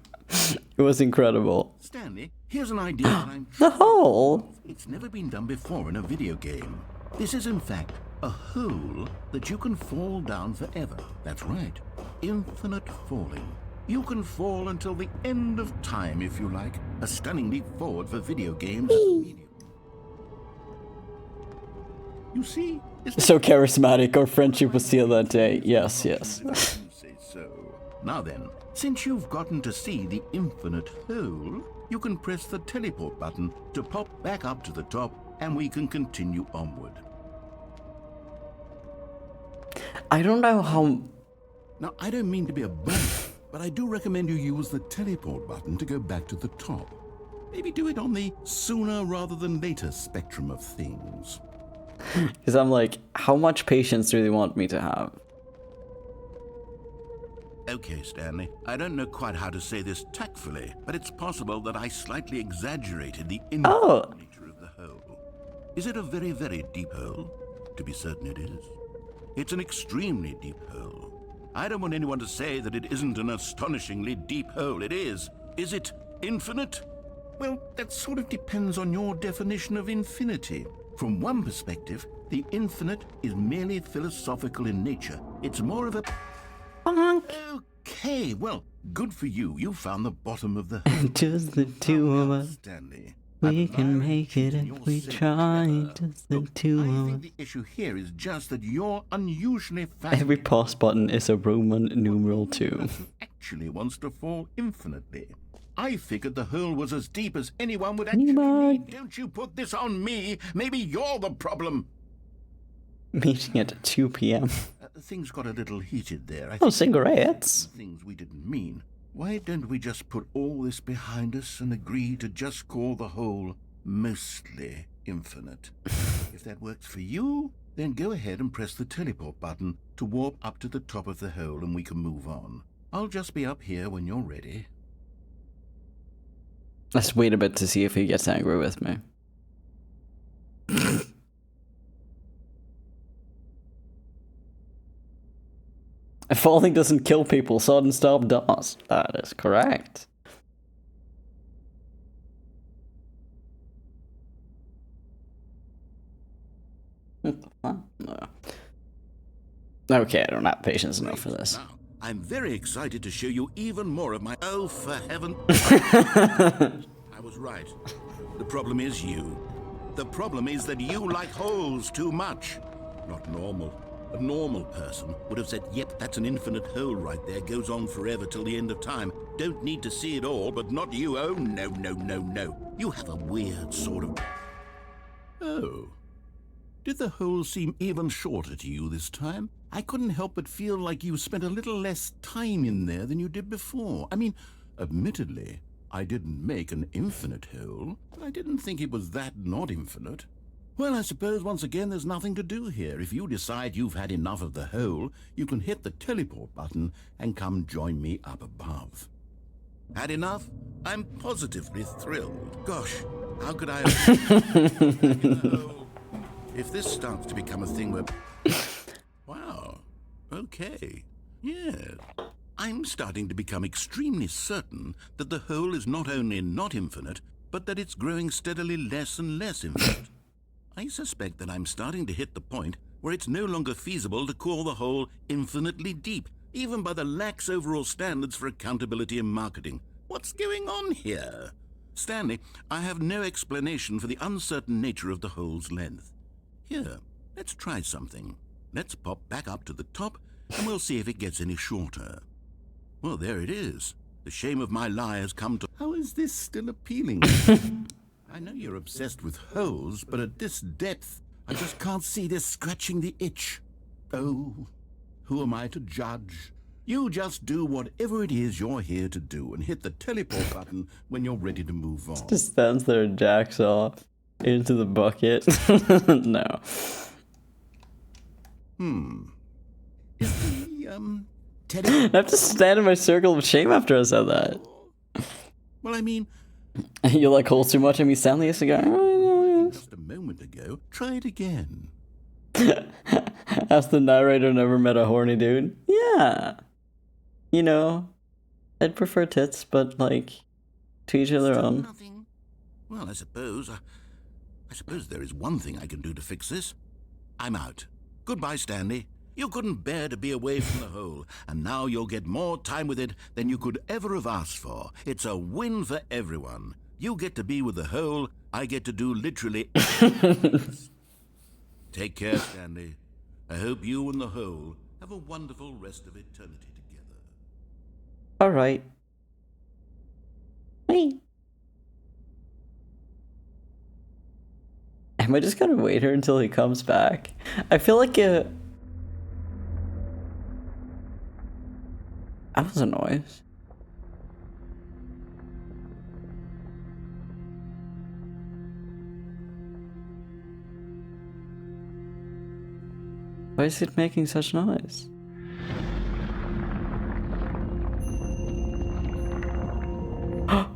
It was incredible. Stanley, here's an idea that I'm The hole? It's never been done before in a video game. This is, in fact, a hole that you can fall down forever. That's right. Infinite falling. You can fall until the end of time, if you like. A stunning leap forward for video games as a medium. You see? So charismatic, our friendship was sealed that day. Yes, yes. You say so. Now then, since you've gotten to see the infinite hole, you can press the teleport button to pop back up to the top, and we can continue onward. I don't know how... Now, I don't mean to be a bummer, but I do recommend you use the teleport button to go back to the top. Maybe do it on the sooner rather than later spectrum of things. Because I'm like, how much patience do they want me to have? Okay, Stanley, I don't know quite how to say this tactfully, but it's possible that I slightly exaggerated the infinite nature of the hole. Is it a very, very deep hole? To be certain it is. It's an extremely deep hole. I don't want anyone to say that it isn't an astonishingly deep hole. It is. Is it infinite? Well, that sort of depends on your definition of infinity. From one perspective, the infinite is merely philosophical in nature. It's more of a... Okay, well, good for you. You found the bottom of the... Just the two of us. Stanley. We can make it if we try. Just the two I of think us. the issue here is just that you're unusually Every fascinated. pause button is a Roman numeral 2. Actually wants to fall infinitely. I figured the hole was as deep as anyone would actually need. Don't you put this on me. Maybe you're the problem. Meeting at 2 p.m. Things got a little heated there. I Oh, think cigarettes. things we didn't mean. Why don't we just put all this behind us and agree to just call the hole mostly infinite? If that works for you, then go ahead and press the teleport button to warp up to the top of the hole and we can move on. I'll just be up here when you're ready. Let's wait a bit to see if he gets angry with me. Falling doesn't kill people, sudden stop does. That is correct. What the fuck? No. Okay, I don't have patience enough for this. Now, I'm very excited to show you even more of my... Oh, for heaven... I was right. The problem is you. The problem is that you like holes too much. Not normal. A normal person would have said, yep, that's an infinite hole right there. Goes on forever till the end of time. Don't need to see it all, but not you. Oh, no, no, no, no. You have a weird sort of... Oh. Did the hole seem even shorter to you this time? I couldn't help but feel like you spent a little less time in there than you did before. I mean, admittedly, I didn't make an infinite hole, but I didn't think it was that not infinite. Well, I suppose once again there's nothing to do here. If you decide you've had enough of the hole, you can hit the teleport button and come join me up above. Had enough? I'm positively thrilled. Gosh, how could I have... If this starts to become a thing where... Wow, okay, yeah. I'm starting to become extremely certain that the hole is not only not infinite, but that it's growing steadily less and less infinite. I suspect that I'm starting to hit the point where it's no longer feasible to call the hole infinitely deep, even by the lax overall standards for accountability and marketing. What's going on here? Stanley, I have no explanation for the uncertain nature of the hole's length. Here, let's try something. Let's pop back up to the top, and we'll see if it gets any shorter. Well, there it is. The shame of my lie has come to... How is this still appealing? I know you're obsessed with holes, but at this depth, I just can't see this scratching the itch. Oh, who am I to judge? You just do whatever it is you're here to do and hit the teleport button when you're ready to move on. Just stands there and jacks off into the bucket. No. Is the, I have to stand in my circle of shame after I said that. Well, I mean, You like holes too much? I mean, Stanley a cigar? just a moment ago. Try it again. Has the narrator never met a horny dude? Yeah. You know, I'd prefer tits, but like, to each their own. Nothing. Well, I suppose I suppose there is one thing I can do to fix this. I'm out. Goodbye, Stanley. You couldn't bear to be away from the hole, and now you'll get more time with it than you could ever have asked for. It's a win for everyone. You get to be with the hole, I get to do literally Take care, Stanley. I hope you and the hole have a wonderful rest of eternity together. Alright. Wait. Am I just gonna wait here until he comes back? I feel like that was a noise. Why is it making such noise? Oh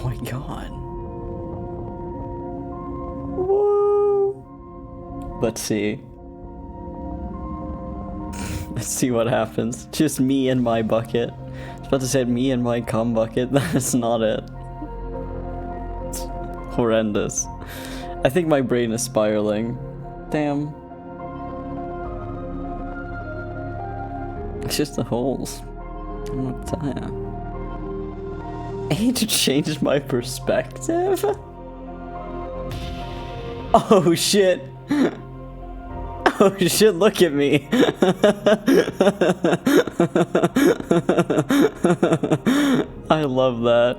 my god. Whoa. Let's see. Let's see what happens. Just me and my bucket. I was about to say me and my cum bucket. That's not it. It's horrendous. I think my brain is spiraling. Damn. It's just the holes. I don't know what to tell ya. I hate to change my perspective. Oh shit. Oh shit, look at me. I love that.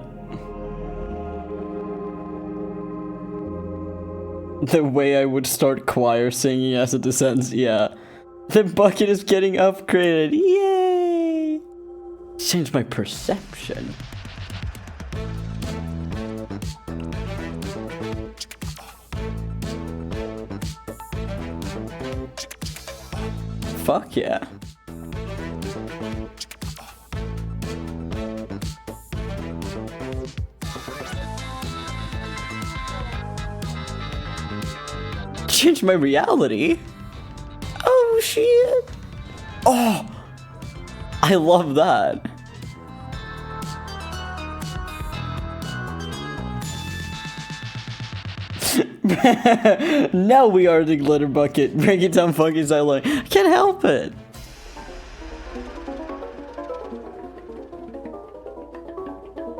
The way I would start choir singing as it descends, yeah. The bucket is getting upgraded, yay! Changed my perception. Fuck yeah. Change my reality? Oh shit. Oh, I love that. Now we are the glitter bucket. Break it down, funky silent. I can't help it.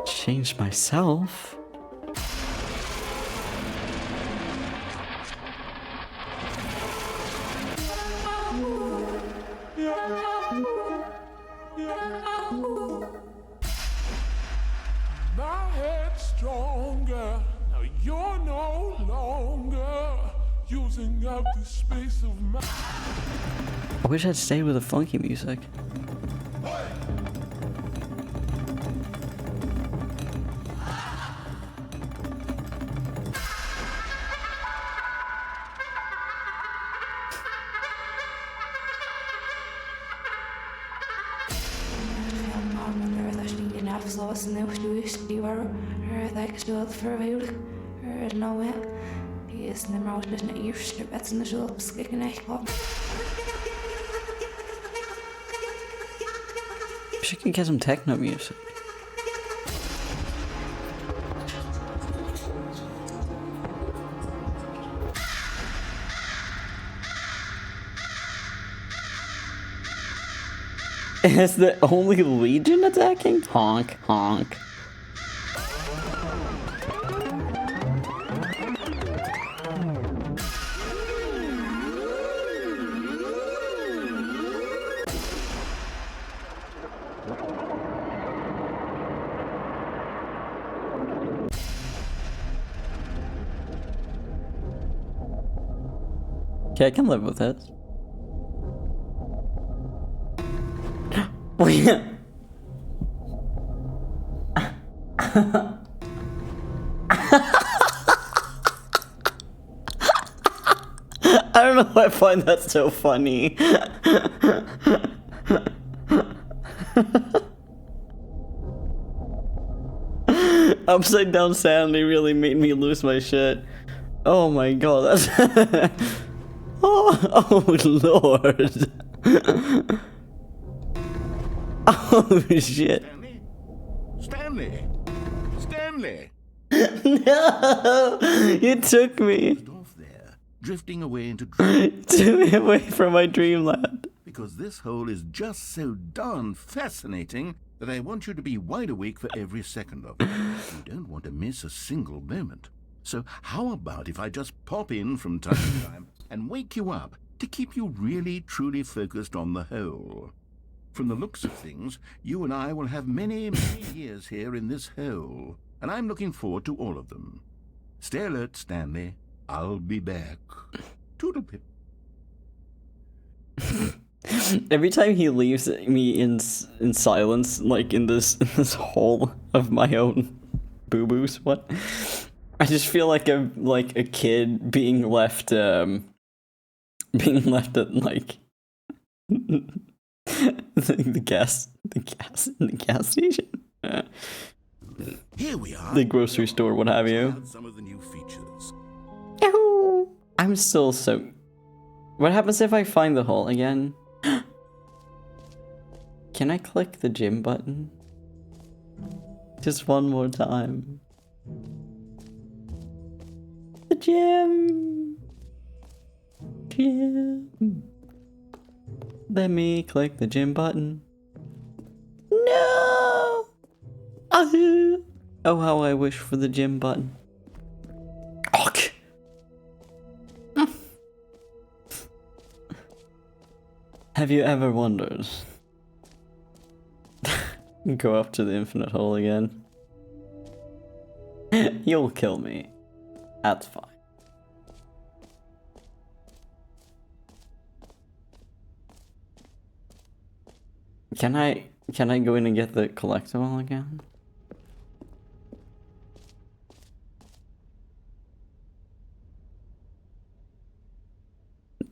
Change myself. My head's stronger. Now you're no longer using up the space of my. I wish I'd stayed with the funky music. She can get some techno music. Is the only Legion attacking? Honk, honk. Okay, I can live with it. Wait. I don't know why I find that so funny. Upside down Stanley really made me lose my shit. Oh my god, that's oh lord. Oh shit. Stanley! Stanley! Stanley! No! You took me. Off there, drifting away into Took me away from my dreamland. because this hole is just so darn fascinating that I want you to be wide awake for every second of it. You don't want to miss a single moment. So how about if I just pop in from time to time and wake you up to keep you really truly focused on the hole? From the looks of things, you and I will have many, many years here in this hole, and I'm looking forward to all of them. Stay alert, Stanley. I'll be back. Toodlepip. Every time he leaves me in silence, like in this hole of my own boo-boos, what? I just feel like a kid being left at like the gas station, Here we are. the grocery store, what have you. Some of the new features. Yahoo! I'm still so. What happens if I find the hole again? Can I click the gym button? Just one more time. The gym. Gym. Let me click the gym button. No! Oh, how I wish for the gym button. Ok. Have you ever wondered? Go up to the infinite hole again. You'll kill me. That's fine. Can I go in and get the collectible again?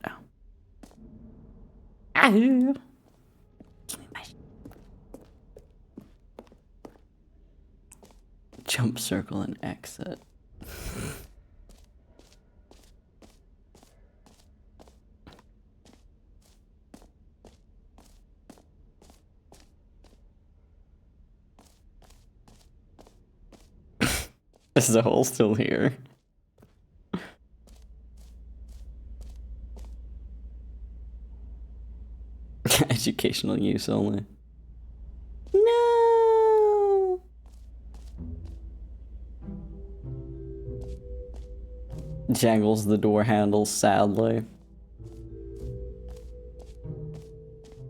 No. Give me my jump, circle, and exit. Is the hole still here? Educational use only. No! Jangles the door handle sadly.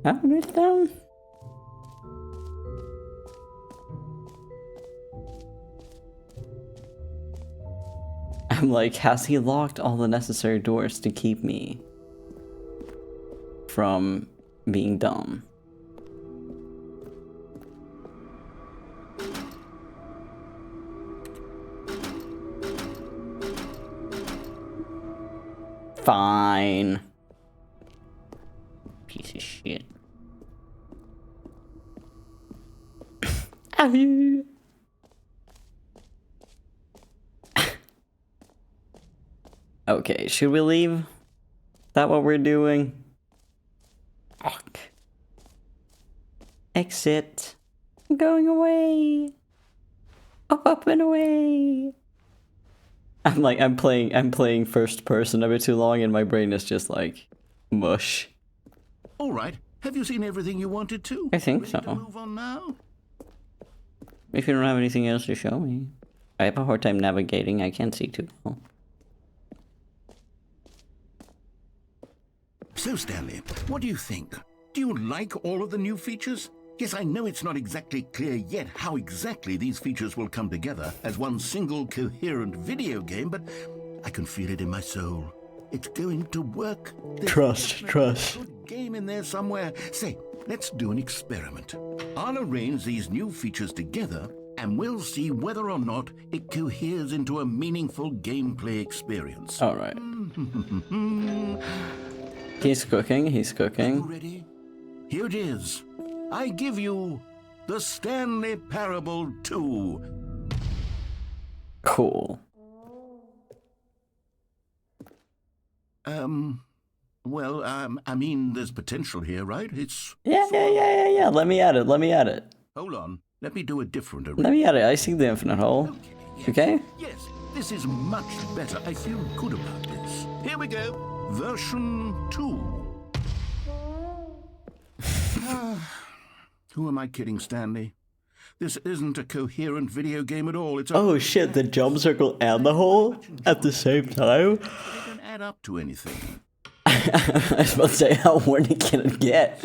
How many down? I'm like, has he locked all the necessary doors to keep me from being dumb? Fine. Piece of shit. Ow. Okay, should we leave? Is that what we're doing? Fuck. Exit. I'm going away. Up and away. I'm playing first person a bit too long and my brain is just like mush. All right. Have you seen everything you wanted to? I think Ready so. to move on now? If you don't have anything else to show me. I have a hard time navigating, I can't see too well. So, Stanley, what do you think? Do you like all of the new features? Yes, I know it's not exactly clear yet how exactly these features will come together as one single coherent video game, but I can feel it in my soul. It's going to work. There's Trust. a good game in there somewhere. Say, let's do an experiment. I'll arrange these new features together, and we'll see whether or not it coheres into a meaningful gameplay experience. Alright. He's cooking. You ready? Here it is. I give you the Stanley Parable 2. Cool. Well, I mean, there's potential here, right? It's... Yeah. Let me at it. Hold on. Let me do a different Let me at it. I see the infinite hole. Okay. Yes. Okay. Yes, this is much better. I feel good about this. Here we go. Version 2. Who am I kidding, Stanley? This isn't a coherent video game at all. It's a... Oh shit, the jump circle and the hole at the same time? They don't add up to anything. I was about to say, how horny can it get?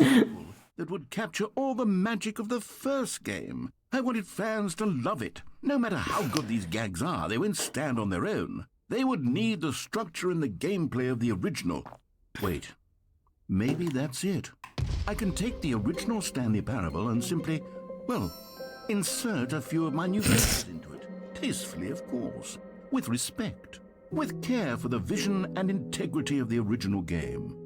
That would capture all the magic of the first game. I wanted fans to love it. No matter how good these gags are, they won't stand on their own. They would need the structure and the gameplay of the original. Wait, maybe that's it. I can take the original Stanley Parable and simply, well, insert a few of my new features into it. Tastefully, of course. With respect. With care for the vision and integrity of the original game.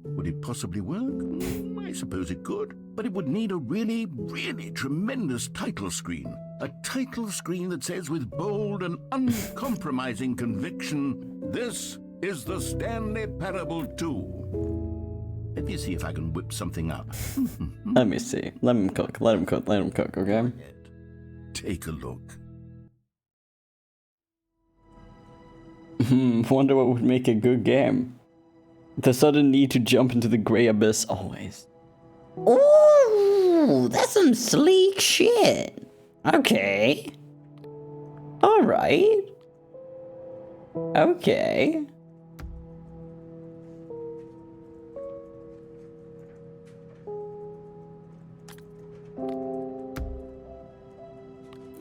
Would it possibly work? I suppose it could. But it would need a really, really tremendous title screen. A title screen that says with bold and uncompromising conviction, "This is the Stanley Parable 2." Let me see if I can whip something up. Let me see. Let him cook, okay? Take a look. Wonder what would make a good game. The sudden need to jump into the grey abyss always. Ooh, that's some sleek shit. Okay. Alright. Okay.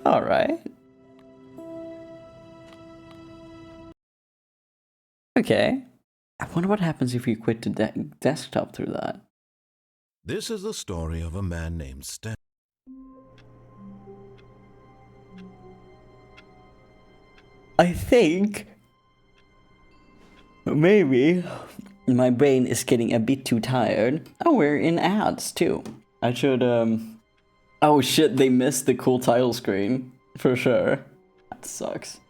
Alright. Okay. I wonder what happens if you quit the desktop through that. This is the story of a man named Stan. I think maybe my brain is getting a bit too tired. Oh, we're in ads too. I should oh shit, they missed the cool title screen for sure. That sucks.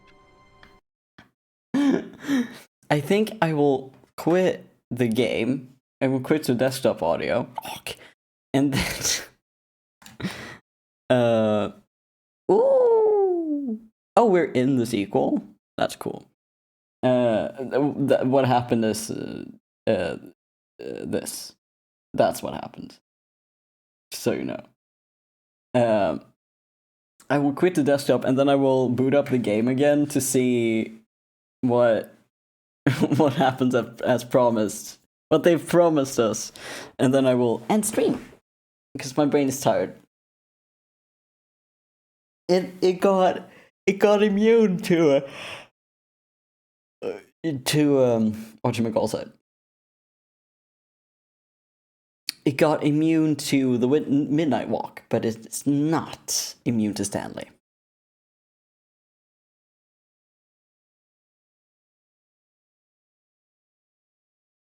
I think I will quit the game. I will quit the desktop audio. And then ooh. Oh, we're in the sequel? That's cool. What happened is this. That's what happened. So you know. I will quit the desktop and then I will boot up the game again to see what what happens as promised. What they've promised us. And then I will end stream. Because my brain is tired. It got immune to whatchamacallit. It got immune to the midnight walk, but it's not immune to Stanley.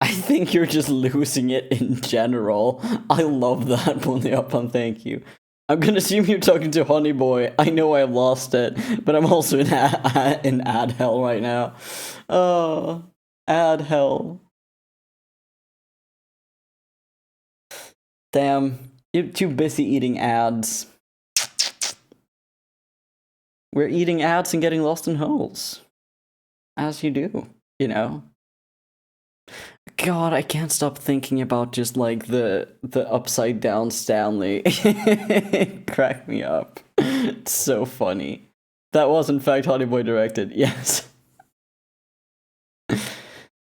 I think you're just losing it in general. I love that one, Japan, thank you. I'm gonna assume you're talking to Honey Boy. I know I lost it, but I'm also in ad hell right now. Oh, ad hell. Damn, you're too busy eating ads. We're eating ads and getting lost in holes. As you do, you know. God, I can't stop thinking about just like the upside down Stanley. It cracked me up. It's so funny. That was in fact Honey Boy directed, yes.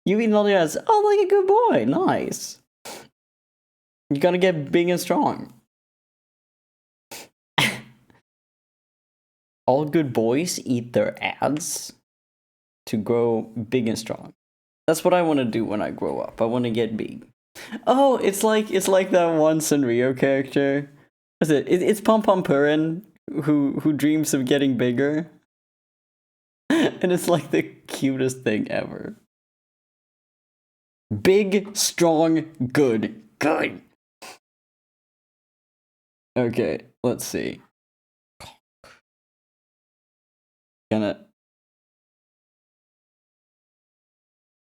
You eat all as oh, like a good boy, nice. You gotta get big and strong. All good boys eat their ads to grow big and strong. That's what I want to do when I grow up. I want to get big. Oh, it's like that one Sanrio character. What's it? It's Pom Pom Purin who dreams of getting bigger. And it's like the cutest thing ever. Big, strong, good. Good. Okay, let's see.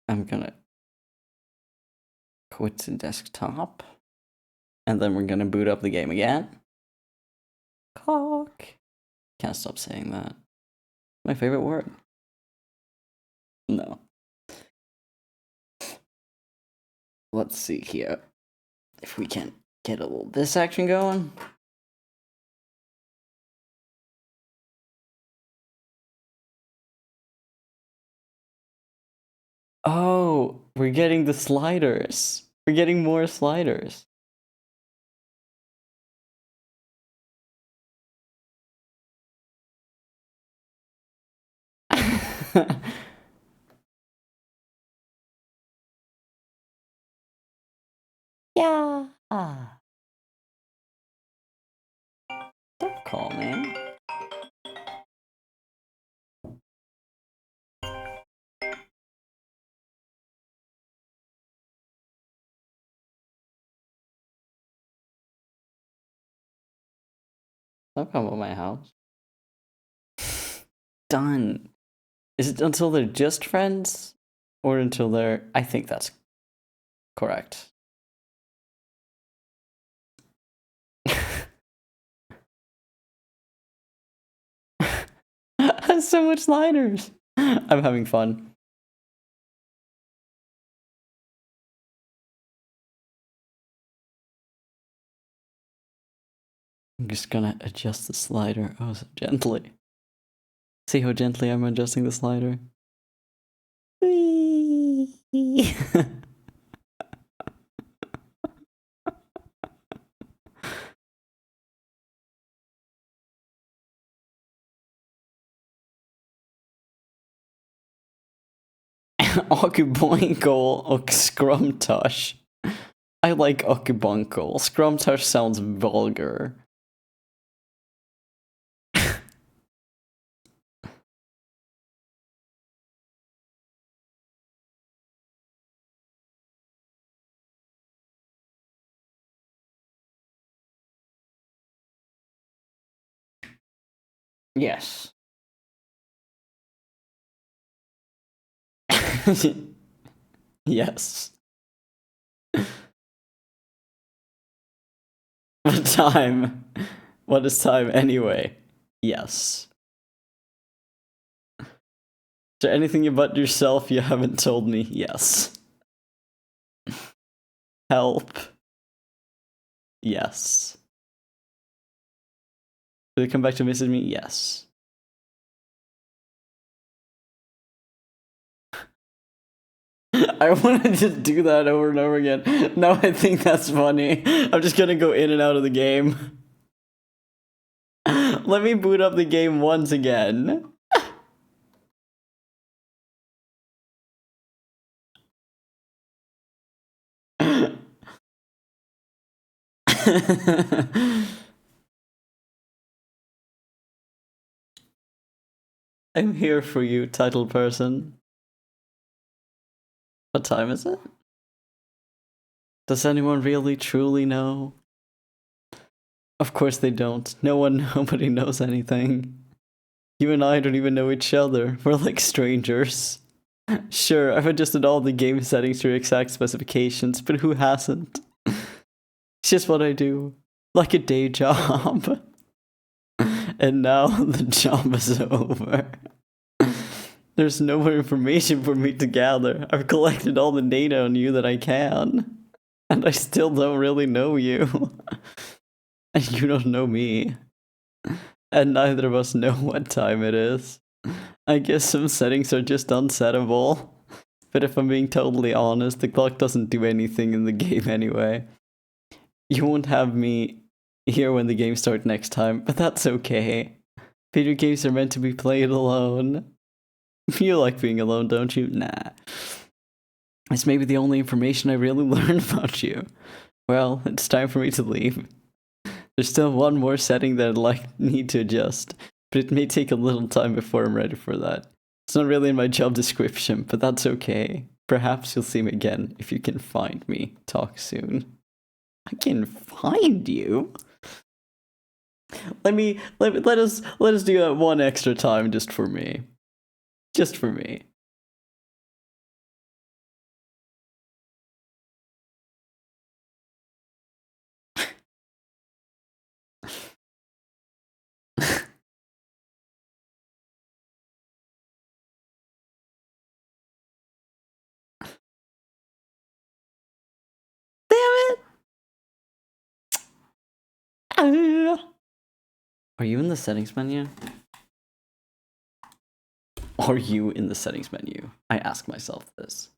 I'm gonna quit the desktop, and then we're gonna boot up the game again. Cock. Can't stop saying that. My favorite word. No. Let's see here. If we can get a little this action going. Oh, we're getting the sliders. We're getting more sliders. Yeah. Don't call me. Don't come to my house. Done. Is it until they're just friends? Or until they're... I think that's correct. So much sliders. I'm having fun. I'm just gonna adjust the slider oh so gently. See how gently I'm adjusting the slider? Whee! Okuboinkle och Scrumtush. I like Okubonkle. Scrumtush sounds vulgar. Yes. Yes. What time? What is time anyway? Yes. Is there anything about yourself you haven't told me? Yes. Help. Yes. Did they come back to visit me? Yes. I want to just do that over and over again. No, I think that's funny. I'm just gonna go in and out of the game. Let me boot up the game once again. I'm here for you, title person. What time is it? Does anyone really truly know? Of course they don't. Nobody knows anything. You and I don't even know each other. We're like strangers. Sure, I've adjusted all the game settings to your exact specifications, but who hasn't? It's just what I do. Like a day job. And now the job is over. There's no more information for me to gather. I've collected all the data on you that I can. And I still don't really know you. And you don't know me. And neither of us know what time it is. I guess some settings are just unsettable. But if I'm being totally honest, the clock doesn't do anything in the game anyway. You won't have me here when the game starts next time, but that's okay. Video games are meant to be played alone. You like being alone, don't you? Nah. It's maybe the only information I really learned about you. Well, it's time for me to leave. There's still one more setting that I'd need to adjust, but it may take a little time before I'm ready for that. It's not really in my job description, but that's okay. Perhaps you'll see me again if you can find me. Talk soon. I can find you? Let us do that one extra time just for me. Just for me. Are you in the settings menu? Are you in the settings menu? I ask myself this.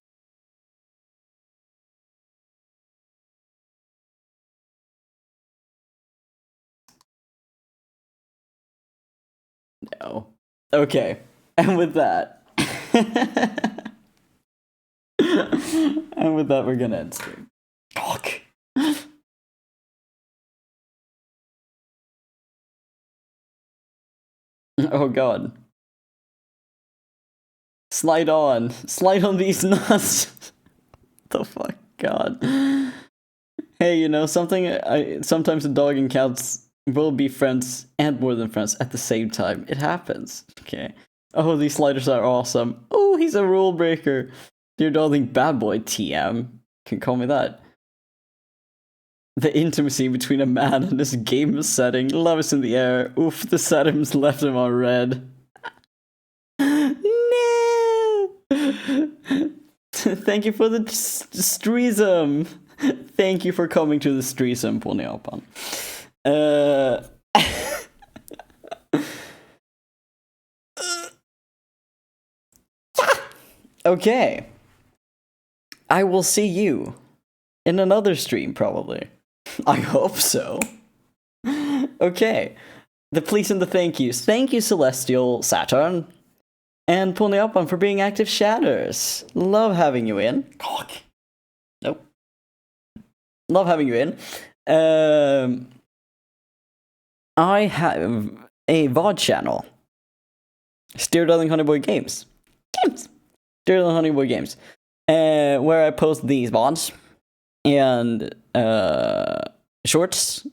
No. Okay. And with that. And with that, we're gonna end stream. Fuck. Oh god. Slide on these nuts. The fuck, god. Hey, you know something? Sometimes a dog and cats will be friends and more than friends at the same time. It happens. Okay. Oh, these sliders are awesome. Oh, he's a rule breaker. Dear darling bad boy TM. Can call me that. The intimacy between a man and this game setting. Love is in the air. Oof, the settings left him on red. No! Thank you for the streesome. Thank you for coming to the streesome, Ponyappan. Okay. I will see you in another stream, probably. I hope so. Okay. The please and the thank yous. Thank you, Celestial Saturn. And Ponyappan for being active shatters. Love having you in. Nope. Love having you in. I have a VOD channel. Dear Darling Honeyboy Games. Dear Darling Honeyboy Games. Where I post these VODs and shorts.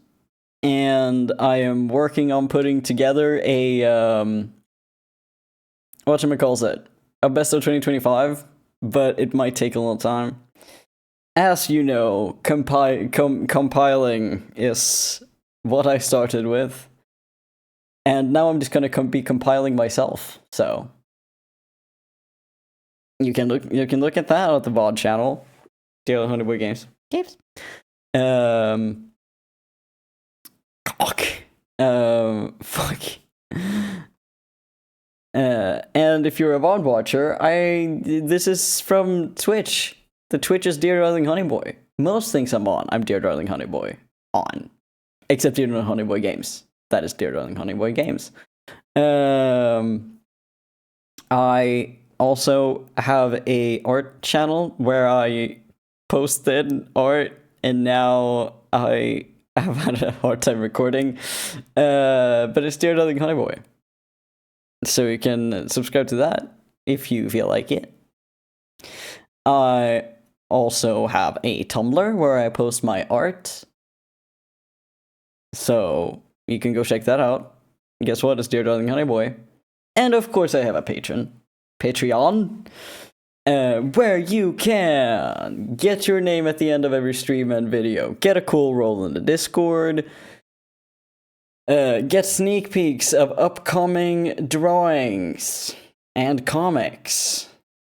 And I am working on putting together a whatchamacallit, a best of 2025, but it might take a little time. As you know, compiling is what I started with, and now I'm just gonna be compiling myself. So you can look at that at the VOD channel, Daily Honeyboy Games. Fuck. And if you're a VOD watcher, this is from Twitch. The Twitch is Dear Darling Honeyboy. Most things I'm on, I'm Dear Darling Honeyboy on. Except Dear Darling Honeyboy Games. That is Dear Darling Honeyboy Games. I also have a art channel where I posted art, and now I have had a hard time recording. But it's Dear Darling Honeyboy. So you can subscribe to that if you feel like it. I also have a Tumblr where I post my art. So you can go check that out. Guess what? It's Dear Darling Honeyboy. And of course I have a Patreon. Where you can get your name at the end of every stream and video. Get a cool role in the Discord. Get sneak peeks of upcoming drawings and comics.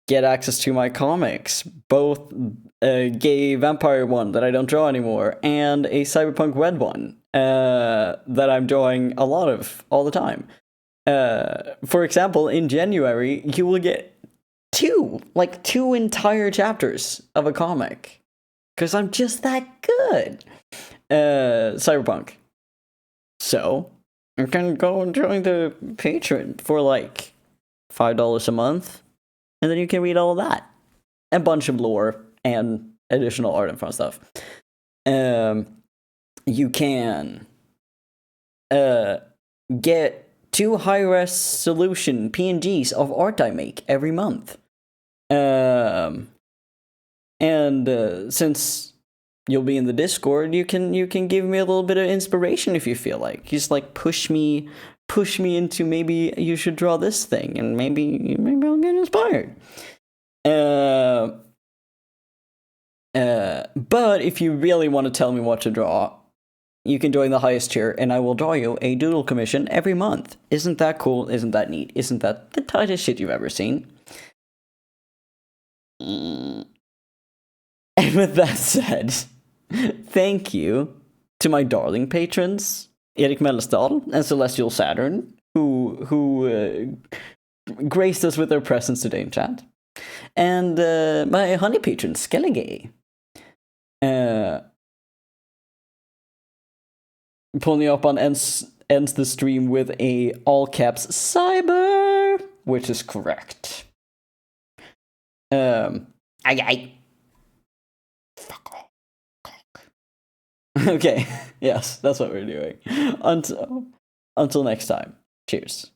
Get access to my comics, both a gay vampire one that I don't draw anymore, and a cyberpunk red one that I'm drawing a lot of all the time. For example, in January, you will get two entire chapters of a comic, because I'm just that good. Cyberpunk. So, you can go and join the Patreon for like $5 a month, and then you can read all of that. A bunch of lore and additional art and fun stuff. You can get 2 high-resolution PNGs of art I make every month. And since you'll be in the Discord, you can give me a little bit of inspiration if you feel like. Just like push me into, maybe you should draw this thing, and maybe I'll get inspired. But if you really want to tell me what to draw, you can join the highest tier, and I will draw you a doodle commission every month. Isn't that cool? Isn't that neat? Isn't that the tightest shit you've ever seen? And with that said, thank you to my darling patrons, Erik Mellesdal and Celestial Saturn, who graced us with their presence today in chat. And my honey patron, Skellige. Pulling up on ends the stream with a all caps cyber, which is correct. Fuck off. Okay, yes, that's what we're doing. Until next time, cheers.